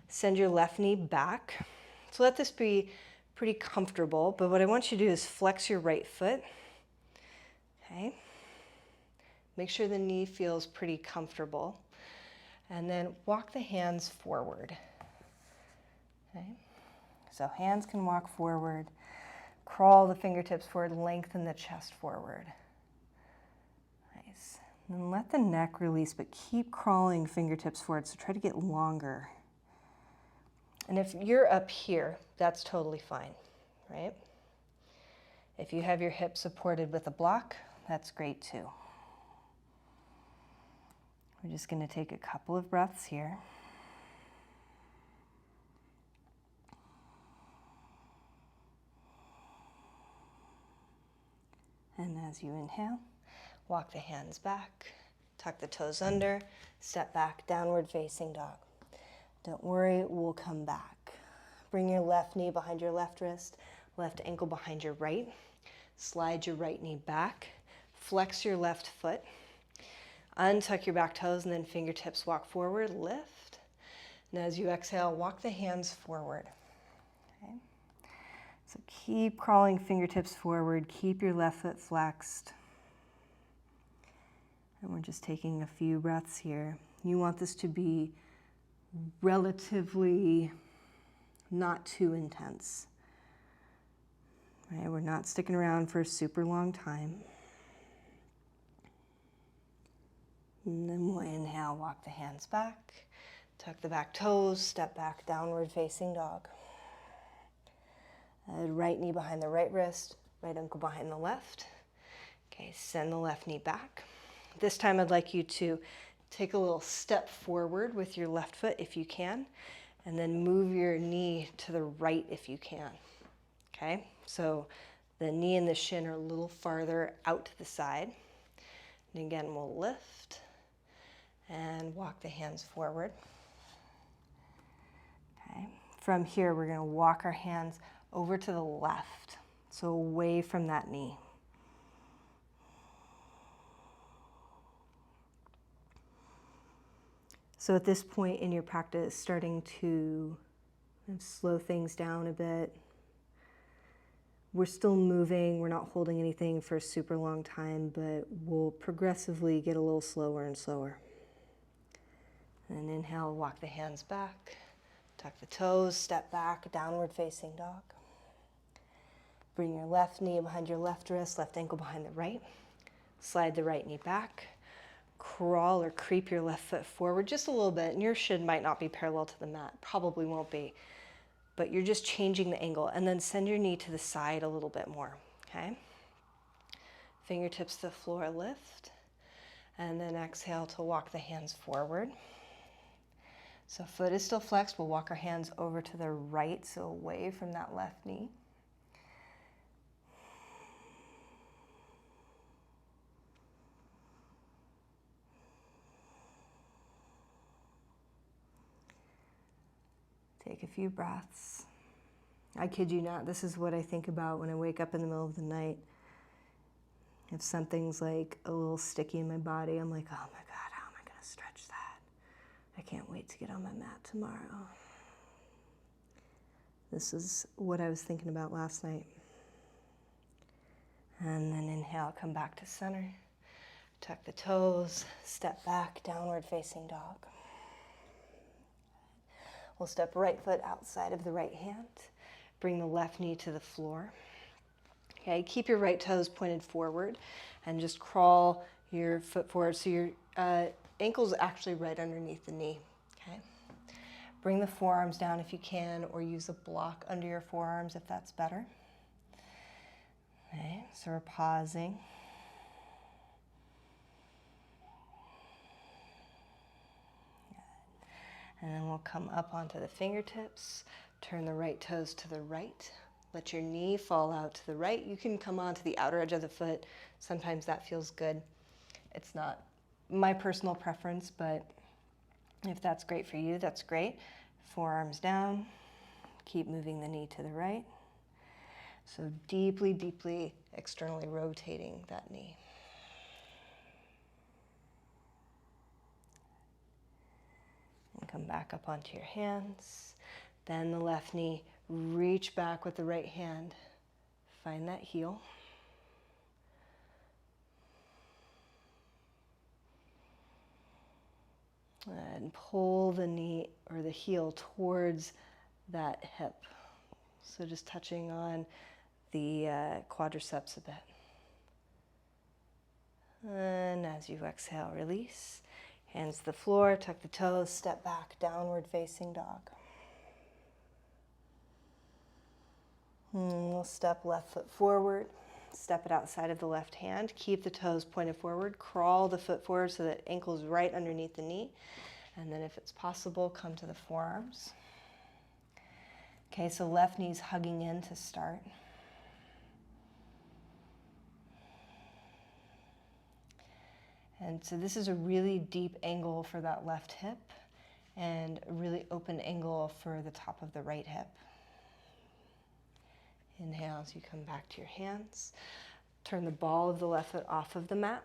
Send your left knee back. So let this be pretty comfortable, but what I want you to do is flex your right foot. Okay. Make sure the knee feels pretty comfortable. And then walk the hands forward. Okay. So hands can walk forward. Crawl the fingertips forward, lengthen the chest forward. Nice. And then let the neck release, but keep crawling fingertips forward, so try to get longer. And if you're up here, that's totally fine, right? If you have your hips supported with a block, that's great too. We're just going to take a couple of breaths here. And as you inhale, walk the hands back, tuck the toes under, step back, downward facing dog. Don't worry, we'll come back. Bring your left knee behind your left wrist, left ankle behind your right. Slide your right knee back, flex your left foot. Untuck your back toes and then fingertips walk forward, lift. And as you exhale, walk the hands forward. Okay. So keep crawling fingertips forward, keep your left foot flexed. And we're just taking a few breaths here. You want this to be relatively not too intense. Right? We're not sticking around for a super long time. And then we'll inhale, walk the hands back, tuck the back toes, step back, downward facing dog. Right knee behind the right wrist, right ankle behind the left. Okay, send the left knee back. This time I'd like you to take a little step forward with your left foot if you can, and then move your knee to the right if you can. Okay, so the knee and the shin are a little farther out to the side. And again, we'll lift and walk the hands forward. Okay. From here, we're going to walk our hands over to the left, so away from that knee. So at this point in your practice, starting to slow things down a bit. We're still moving, we're not holding anything for a super long time, but we'll progressively get a little slower and slower. And inhale, walk the hands back, tuck the toes, step back, downward facing dog. Bring your left knee behind your left wrist, left ankle behind the right. Slide the right knee back. Crawl or creep your left foot forward just a little bit, and your shin might not be parallel to the mat, probably won't be, but you're just changing the angle. And then send your knee to the side a little bit more, okay? Fingertips to the floor, lift, and then exhale to walk the hands forward. So foot is still flexed. We'll walk our hands over to the right, so away from that left knee. Take a few breaths. I kid you not, this is what I think about when I wake up in the middle of the night. If something's like a little sticky in my body, I'm like, oh my God, how am I gonna stretch that? I can't wait to get on my mat tomorrow. This is what I was thinking about last night. And then inhale, come back to center. Tuck the toes, step back, downward facing dog. We'll step right foot outside of the right hand. Bring the left knee to the floor. Okay, keep your right toes pointed forward and just crawl your foot forward so your ankle's actually right underneath the knee. Okay. Bring the forearms down if you can, or use a block under your forearms if that's better. Okay, so we're pausing. And then we'll come up onto the fingertips, turn the right toes to the right. Let your knee fall out to the right. You can come onto the outer edge of the foot. Sometimes that feels good. It's not my personal preference, but if that's great for you, that's great. Forearms down. Keep moving the knee to the right. So deeply, deeply externally rotating that knee. And come back up onto your hands. Bend the left knee. Reach back with the right hand. Find that heel. And pull the knee or the heel towards that hip. So just touching on the quadriceps a bit. And as you exhale, release. Hands to the floor, tuck the toes, step back, downward facing dog. We'll step left foot forward, step it outside of the left hand, keep the toes pointed forward, crawl the foot forward so that ankle's right underneath the knee, and then if it's possible, come to the forearms. Okay, so left knee's hugging in to start. And so this is a really deep angle for that left hip and a really open angle for the top of the right hip. Inhale as you come back to your hands. Turn the ball of the left foot off of the mat.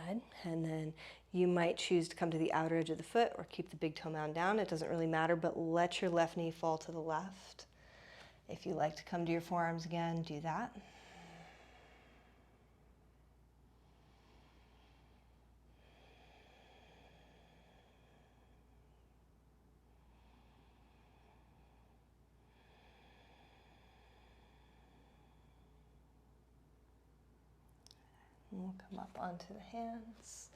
Good. And then you might choose to come to the outer edge of the foot or keep the big toe mound down. It doesn't really matter, but let your left knee fall to the left. If you like to come to your forearms again, do that. We'll come up onto the hands.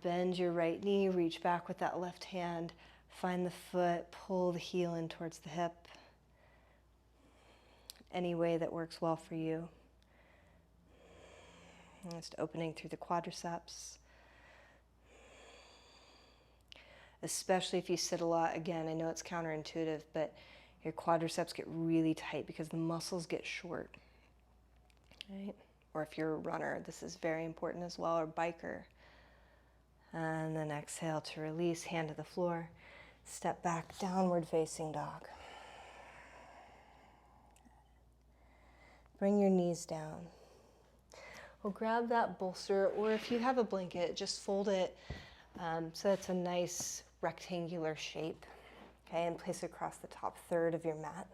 Bend your right knee, reach back with that left hand. Find the foot, pull the heel in towards the hip. Any way that works well for you. And just opening through the quadriceps. Especially if you sit a lot. Again, I know it's counterintuitive, but your quadriceps get really tight because the muscles get short. Right? Or if you're a runner, this is very important as well, or biker. And then exhale to release, hand to the floor. Step back, downward facing dog. Bring your knees down. Well, grab that bolster, or if you have a blanket, just fold it so it's a nice rectangular shape. Okay, and place it across the top third of your mat.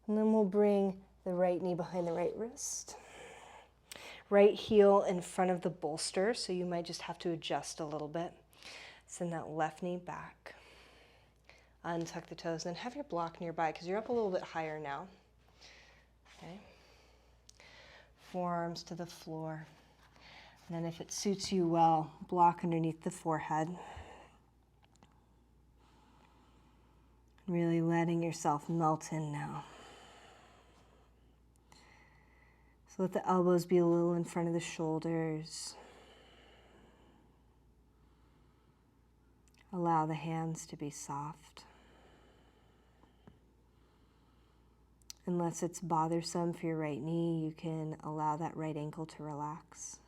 And then we'll bring the right knee behind the right wrist. Right heel in front of the bolster, so you might just have to adjust a little bit. Send that left knee back. Untuck the toes, and then have your block nearby because you're up a little bit higher now. Okay. Forearms to the floor. And then if it suits you well, block underneath the forehead. Really letting yourself melt in now. So let the elbows be a little in front of the shoulders. Allow the hands to be soft. Unless it's bothersome for your right knee, you can allow that right ankle to relax.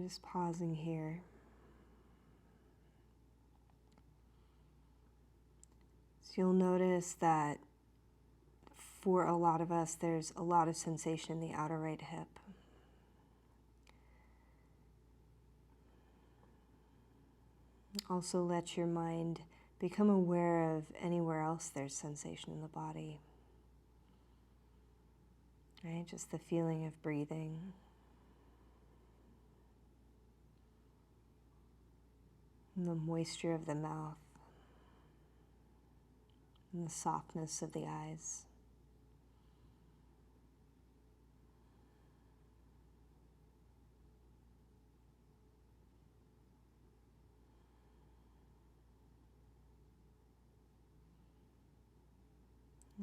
Just pausing here. So you'll notice that for a lot of us, there's a lot of sensation in the outer right hip. Also let your mind become aware of anywhere else there's sensation in the body. Right? Just the feeling of breathing. And the moisture of the mouth. And the softness of the eyes.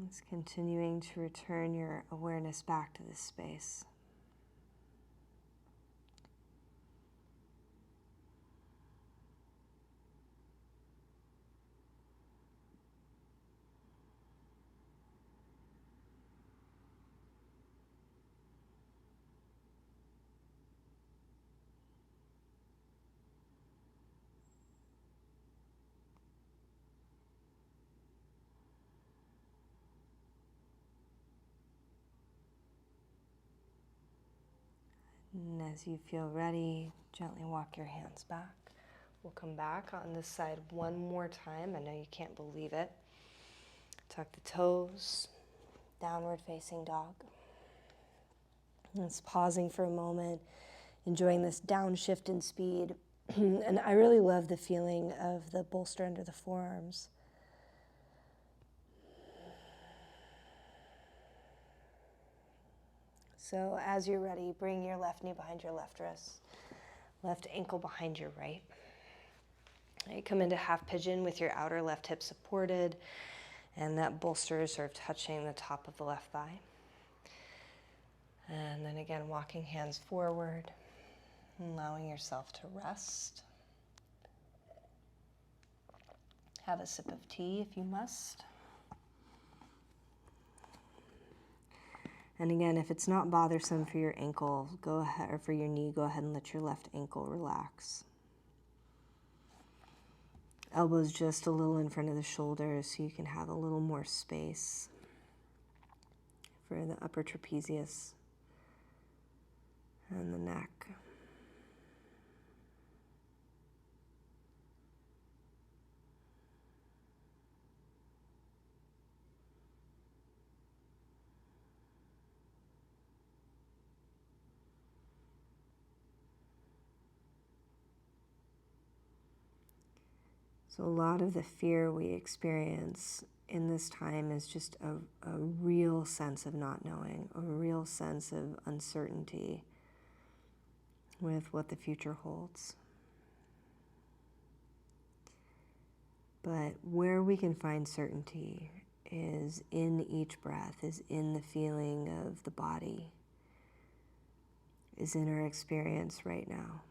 Just continuing to return your awareness back to this space. And as you feel ready, gently walk your hands back. We'll come back on this side one more time. I know you can't believe it. Tuck the toes, downward facing dog. And just pausing for a moment, enjoying this downshift in speed. And I really love the feeling of the bolster under the forearms. So as you're ready, bring your left knee behind your left wrist, left ankle behind your right. You come into half pigeon with your outer left hip supported, and that bolster is sort of touching the top of the left thigh. And then again, walking hands forward, allowing yourself to rest. Have a sip of tea if you must. And again, if it's not bothersome for your ankle, go ahead, or for your knee, go ahead and let your left ankle relax. Elbows just a little in front of the shoulders so you can have a little more space for the upper trapezius and the neck. So a lot of the fear we experience in this time is just a real sense of not knowing, a real sense of uncertainty with what the future holds. But where we can find certainty is in each breath, is in the feeling of the body, is in our experience right now.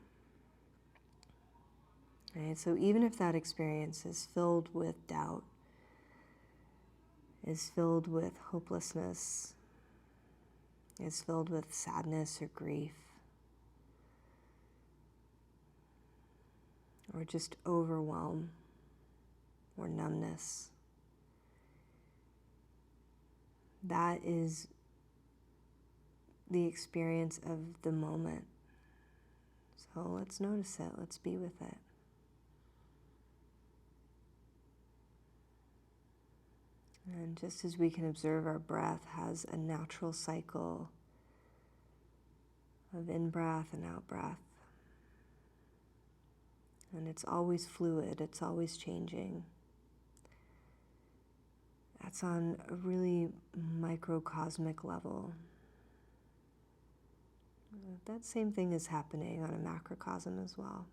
Right? So even if that experience is filled with doubt, is filled with hopelessness, is filled with sadness or grief, or just overwhelm or numbness, that is the experience of the moment. So let's notice it, let's be with it. And just as we can observe, our breath has a natural cycle of in-breath and out-breath. And it's always fluid, it's always changing. That's on a really microcosmic level. That same thing is happening on a macrocosm as well.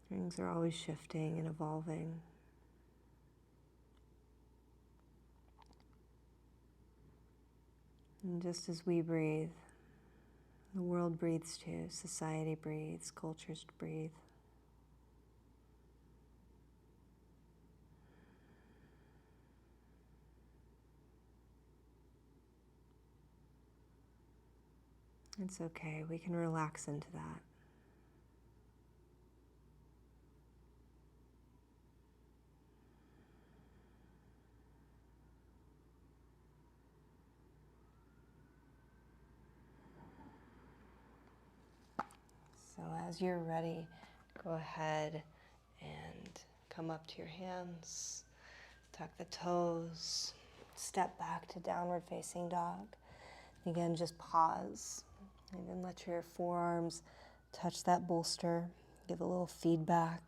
Things are always shifting and evolving. And just as we breathe, the world breathes too, society breathes, cultures breathe. It's okay, we can relax into that. So as you're ready, go ahead and come up to your hands, tuck the toes, step back to downward facing dog. Again, just pause and then let your forearms touch that bolster, give a little feedback.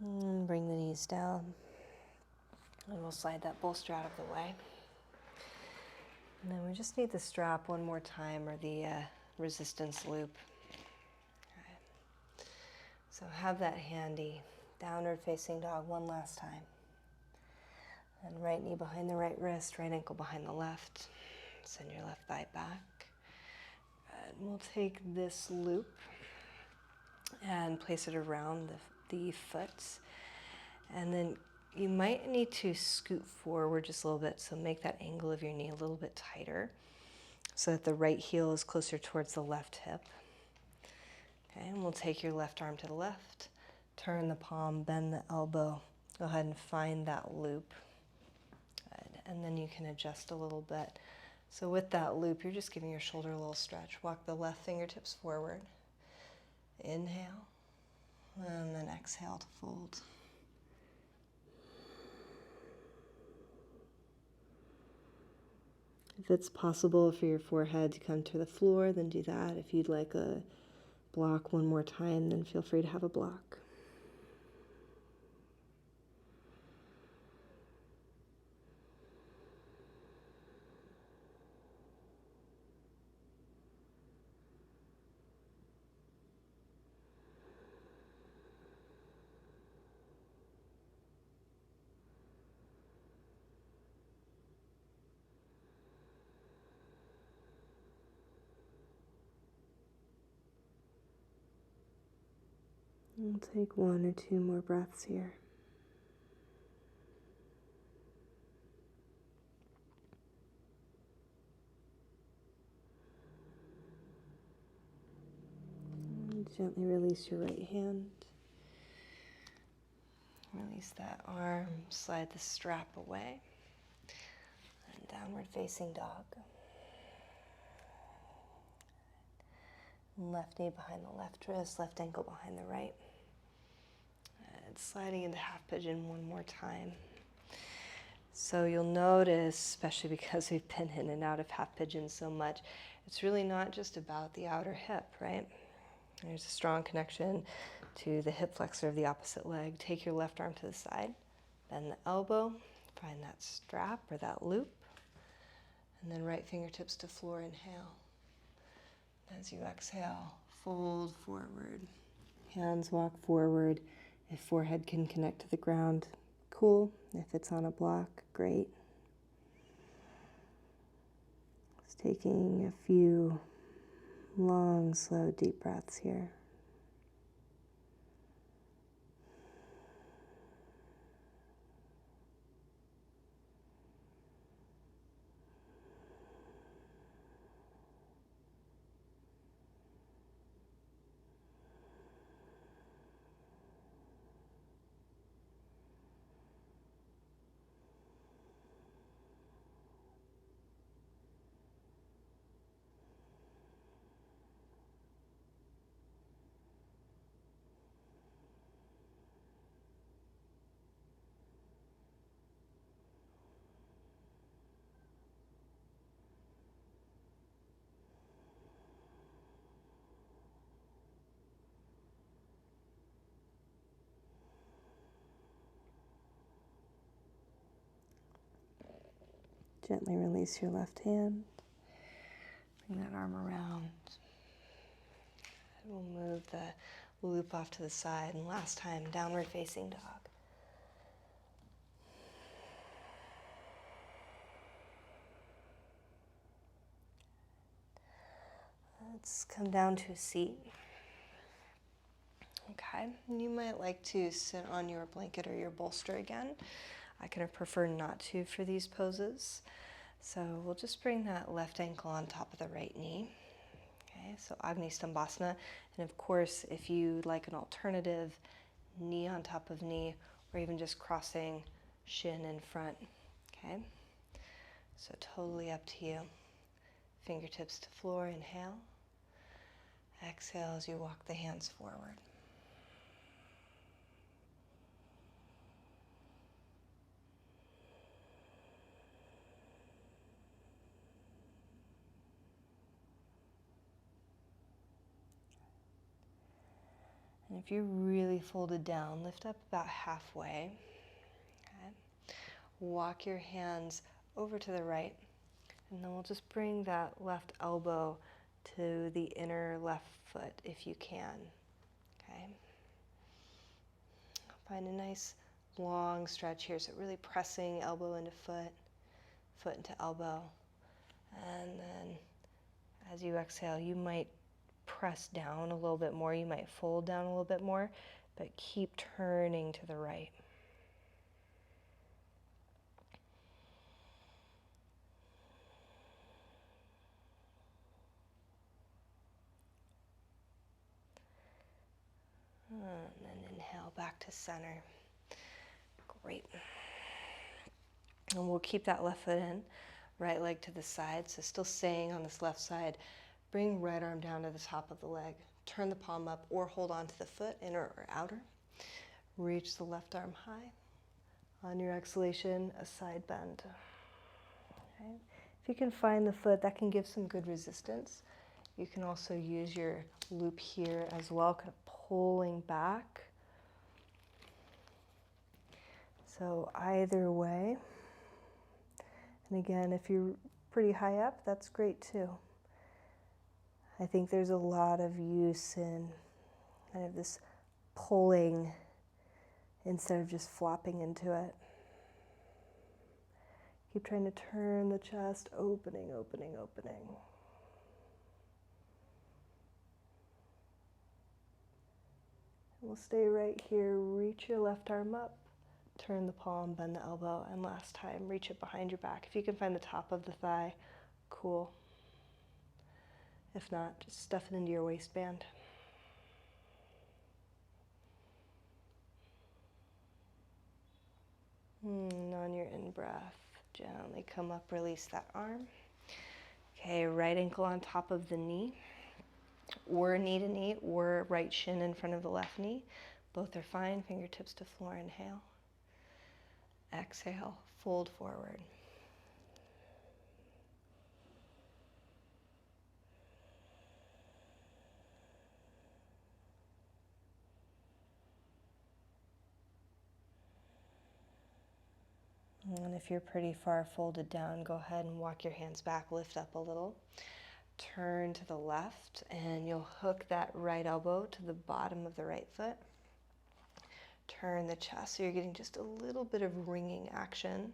And bring the knees down. And we'll slide that bolster out of the way. And then we just need the strap one more time, or the resistance loop. Okay. So have that handy. Downward facing dog one last time. And right knee behind the right wrist, right ankle behind the left. Send your left thigh back. And we'll take this loop and place it around the foot. And then you might need to scoot forward just a little bit, so make that angle of your knee a little bit tighter so that the right heel is closer towards the left hip. Okay, and we'll take your left arm to the left, turn the palm, bend the elbow. Go ahead and find that loop. Good. And then you can adjust a little bit. So with that loop, you're just giving your shoulder a little stretch. Walk the left fingertips forward. Inhale, and then exhale to fold. If it's possible for your forehead to come to the floor, then do that. If you'd like a block one more time, then feel free to have a block. We'll take one or two more breaths here. And gently release your right hand. Release that arm, slide the strap away. And downward facing dog. Left knee behind the left wrist, left ankle behind the right. And sliding into half pigeon one more time. So you'll notice, especially because we've been in and out of half pigeon so much, it's really not just about the outer hip, right? There's a strong connection to the hip flexor of the opposite leg. Take your left arm to the side, bend the elbow, find that strap or that loop, and then right fingertips to floor, inhale. As you exhale, fold forward. Hands walk forward. If forehead can connect to the ground, cool. If it's on a block, great. Just taking a few long, slow, deep breaths here. Gently release your left hand. Bring that arm around. We'll move the loop off to the side. And last time, downward facing dog. Let's come down to a seat. Okay, and you might like to sit on your blanket or your bolster again. I kind of prefer not to for these poses. So we'll just bring that left ankle on top of the right knee. Okay, so Agni Stambhasana. And of course, if you like an alternative, knee on top of knee, or even just crossing shin in front. Okay, so totally up to you. Fingertips to floor, inhale. Exhale as you walk the hands forward. And if you're really folded down, lift up about halfway. Okay. Walk your hands over to the right, and then we'll just bring that left elbow to the inner left foot if you can. Okay. Find a nice long stretch here, so really pressing elbow into foot, foot into elbow. And then as you exhale, you might press down a little bit more, you might fold down a little bit more, but keep turning to the right. And then inhale back to center. Great. And we'll keep that left foot in, right leg to the side, so still staying on this left side. Bring right arm down to the top of the leg. Turn the palm up or hold on to the foot, inner or outer. Reach the left arm high. On your exhalation, a side bend. Okay. If you can find the foot, that can give some good resistance. You can also use your loop here as well, kind of pulling back. So either way. And again, if you're pretty high up, that's great too. I think there's a lot of use in kind of this pulling instead of just flopping into it. Keep trying to turn the chest, opening, opening, opening. We'll stay right here. Reach your left arm up, turn the palm, bend the elbow, and last time, reach it behind your back. If you can find the top of the thigh, cool. If not, just stuff it into your waistband. And on your in-breath, gently come up, release that arm. Okay, right ankle on top of the knee, or knee to knee, or right shin in front of the left knee. Both are fine. Fingertips to floor, inhale. Exhale, fold forward. And if you're pretty far folded down, go ahead and walk your hands back, lift up a little. Turn to the left, and you'll hook that right elbow to the bottom of the right foot. Turn the chest, so you're getting just a little bit of ringing action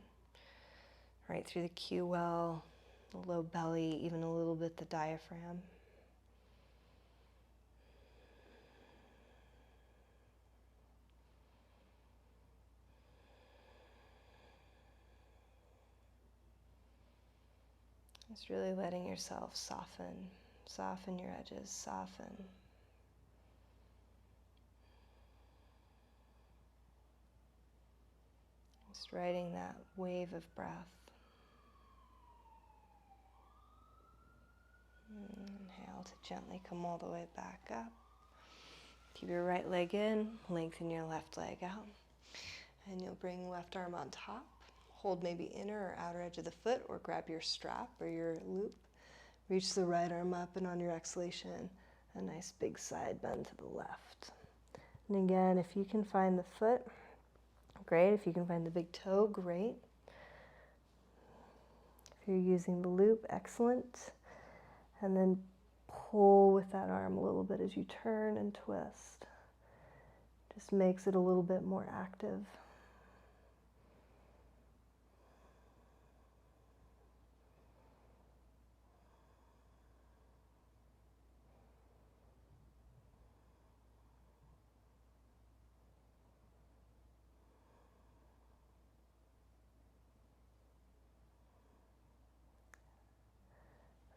right through the Q well, the low belly, even a little bit the diaphragm. Just really letting yourself soften your edges, soften. Just riding that wave of breath. Inhale to gently come all the way back up. Keep your right leg in, lengthen your left leg out. And you'll bring left arm on top. Hold maybe inner or outer edge of the foot, or grab your strap or your loop. Reach the right arm up, and on your exhalation, a nice big side bend to the left. And again, if you can find the foot, great. If you can find the big toe, great. If you're using the loop, excellent. And then pull with that arm a little bit as you turn and twist. Just makes it a little bit more active.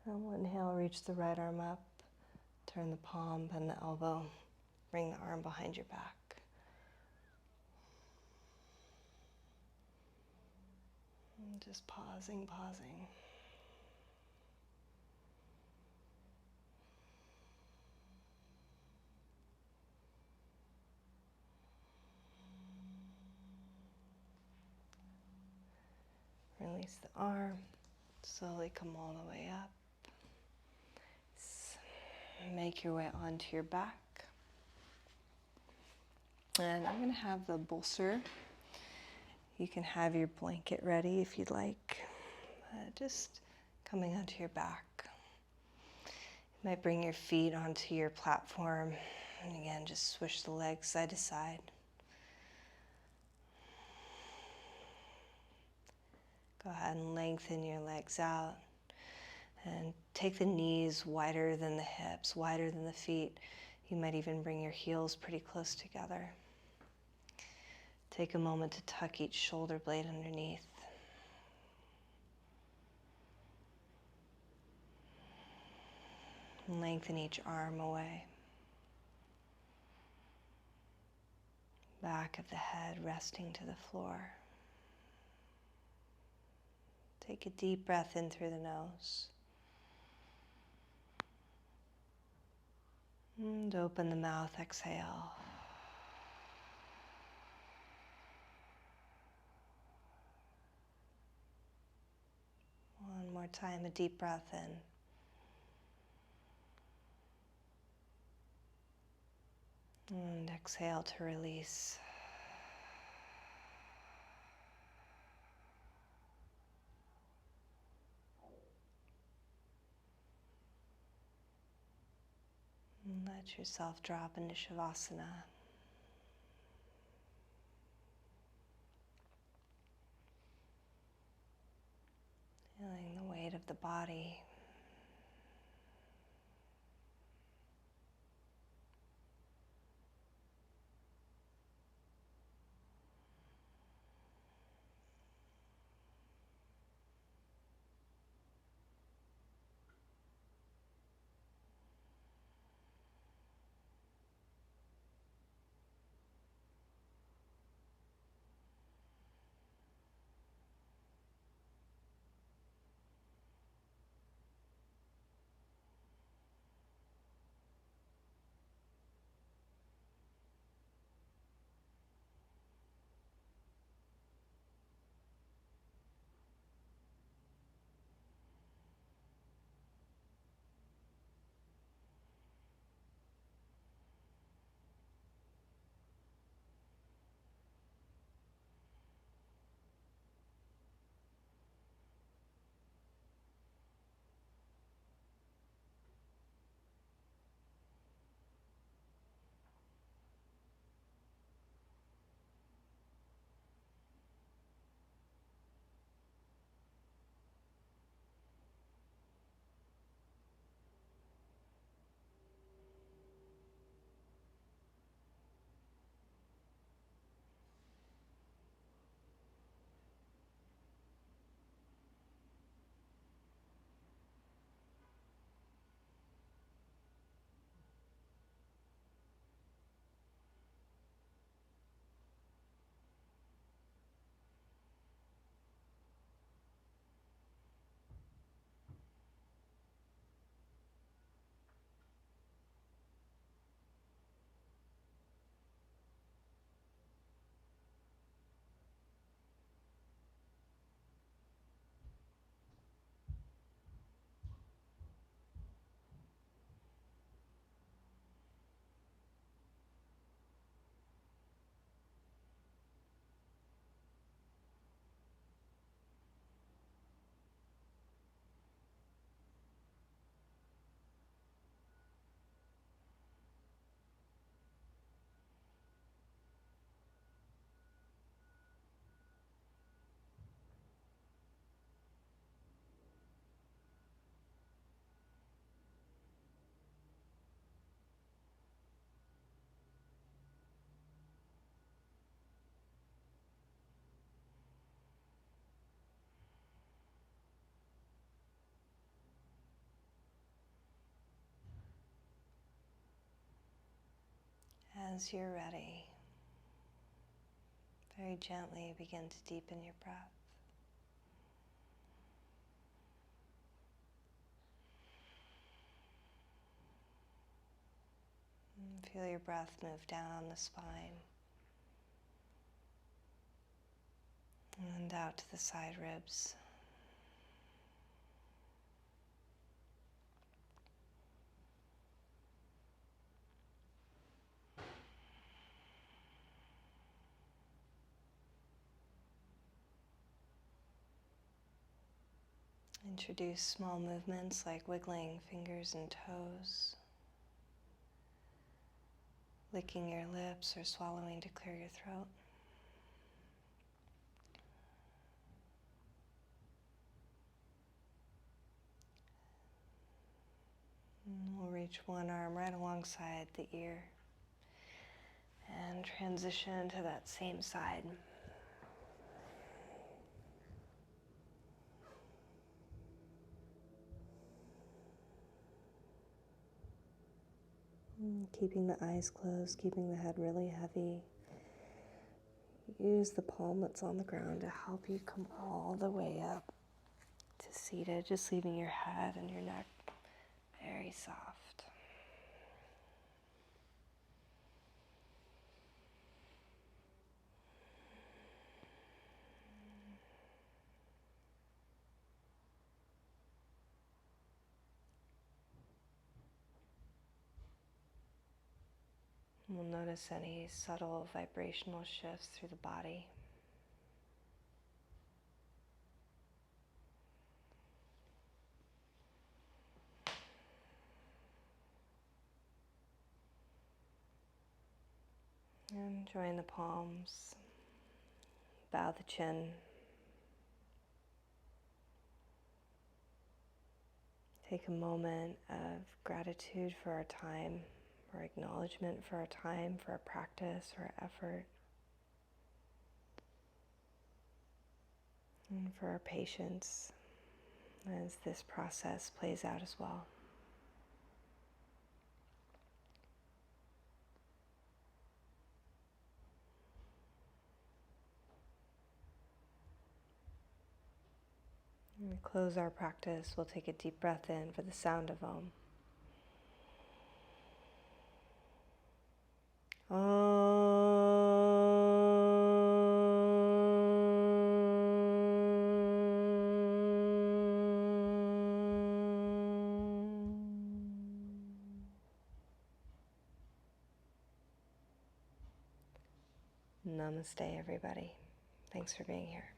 And we'll inhale, reach the right arm up, turn the palm, bend the elbow, bring the arm behind your back. And just pausing. Release the arm, slowly come all the way up. Make your way onto your back. And I'm going to have the bolster. You can have your blanket ready if you'd like. Just coming onto your back. You might bring your feet onto your platform. And again, just swish the legs side to side. Go ahead and lengthen your legs out. And take the knees wider than the hips, wider than the feet. You might even bring your heels pretty close together. Take a moment to tuck each shoulder blade underneath. And lengthen each arm away. Back of the head resting to the floor. Take a deep breath in through the nose. And open the mouth, exhale. One more time, a deep breath in. And exhale to release. And let yourself drop into Shavasana. Feeling the weight of the body. as you're ready, very gently begin to deepen your breath. And feel your breath move down the spine and out to the side ribs. Introduce small movements like wiggling fingers and toes, licking your lips or swallowing to clear your throat. And we'll reach one arm right alongside the ear and transition to that same side. Keeping the eyes closed, keeping the head really heavy. Use the palm that's on the ground to help you come all the way up to seated, just leaving your head and your neck very soft. We'll notice any subtle vibrational shifts through the body. And join the palms, bow the chin. Take a moment of gratitude for our time, or acknowledgement for our time, for our practice, or our effort, and for our patience as this process plays out as well. When we close our practice, we'll take a deep breath in for the sound of Om. Namaste, everybody. Thanks for being here.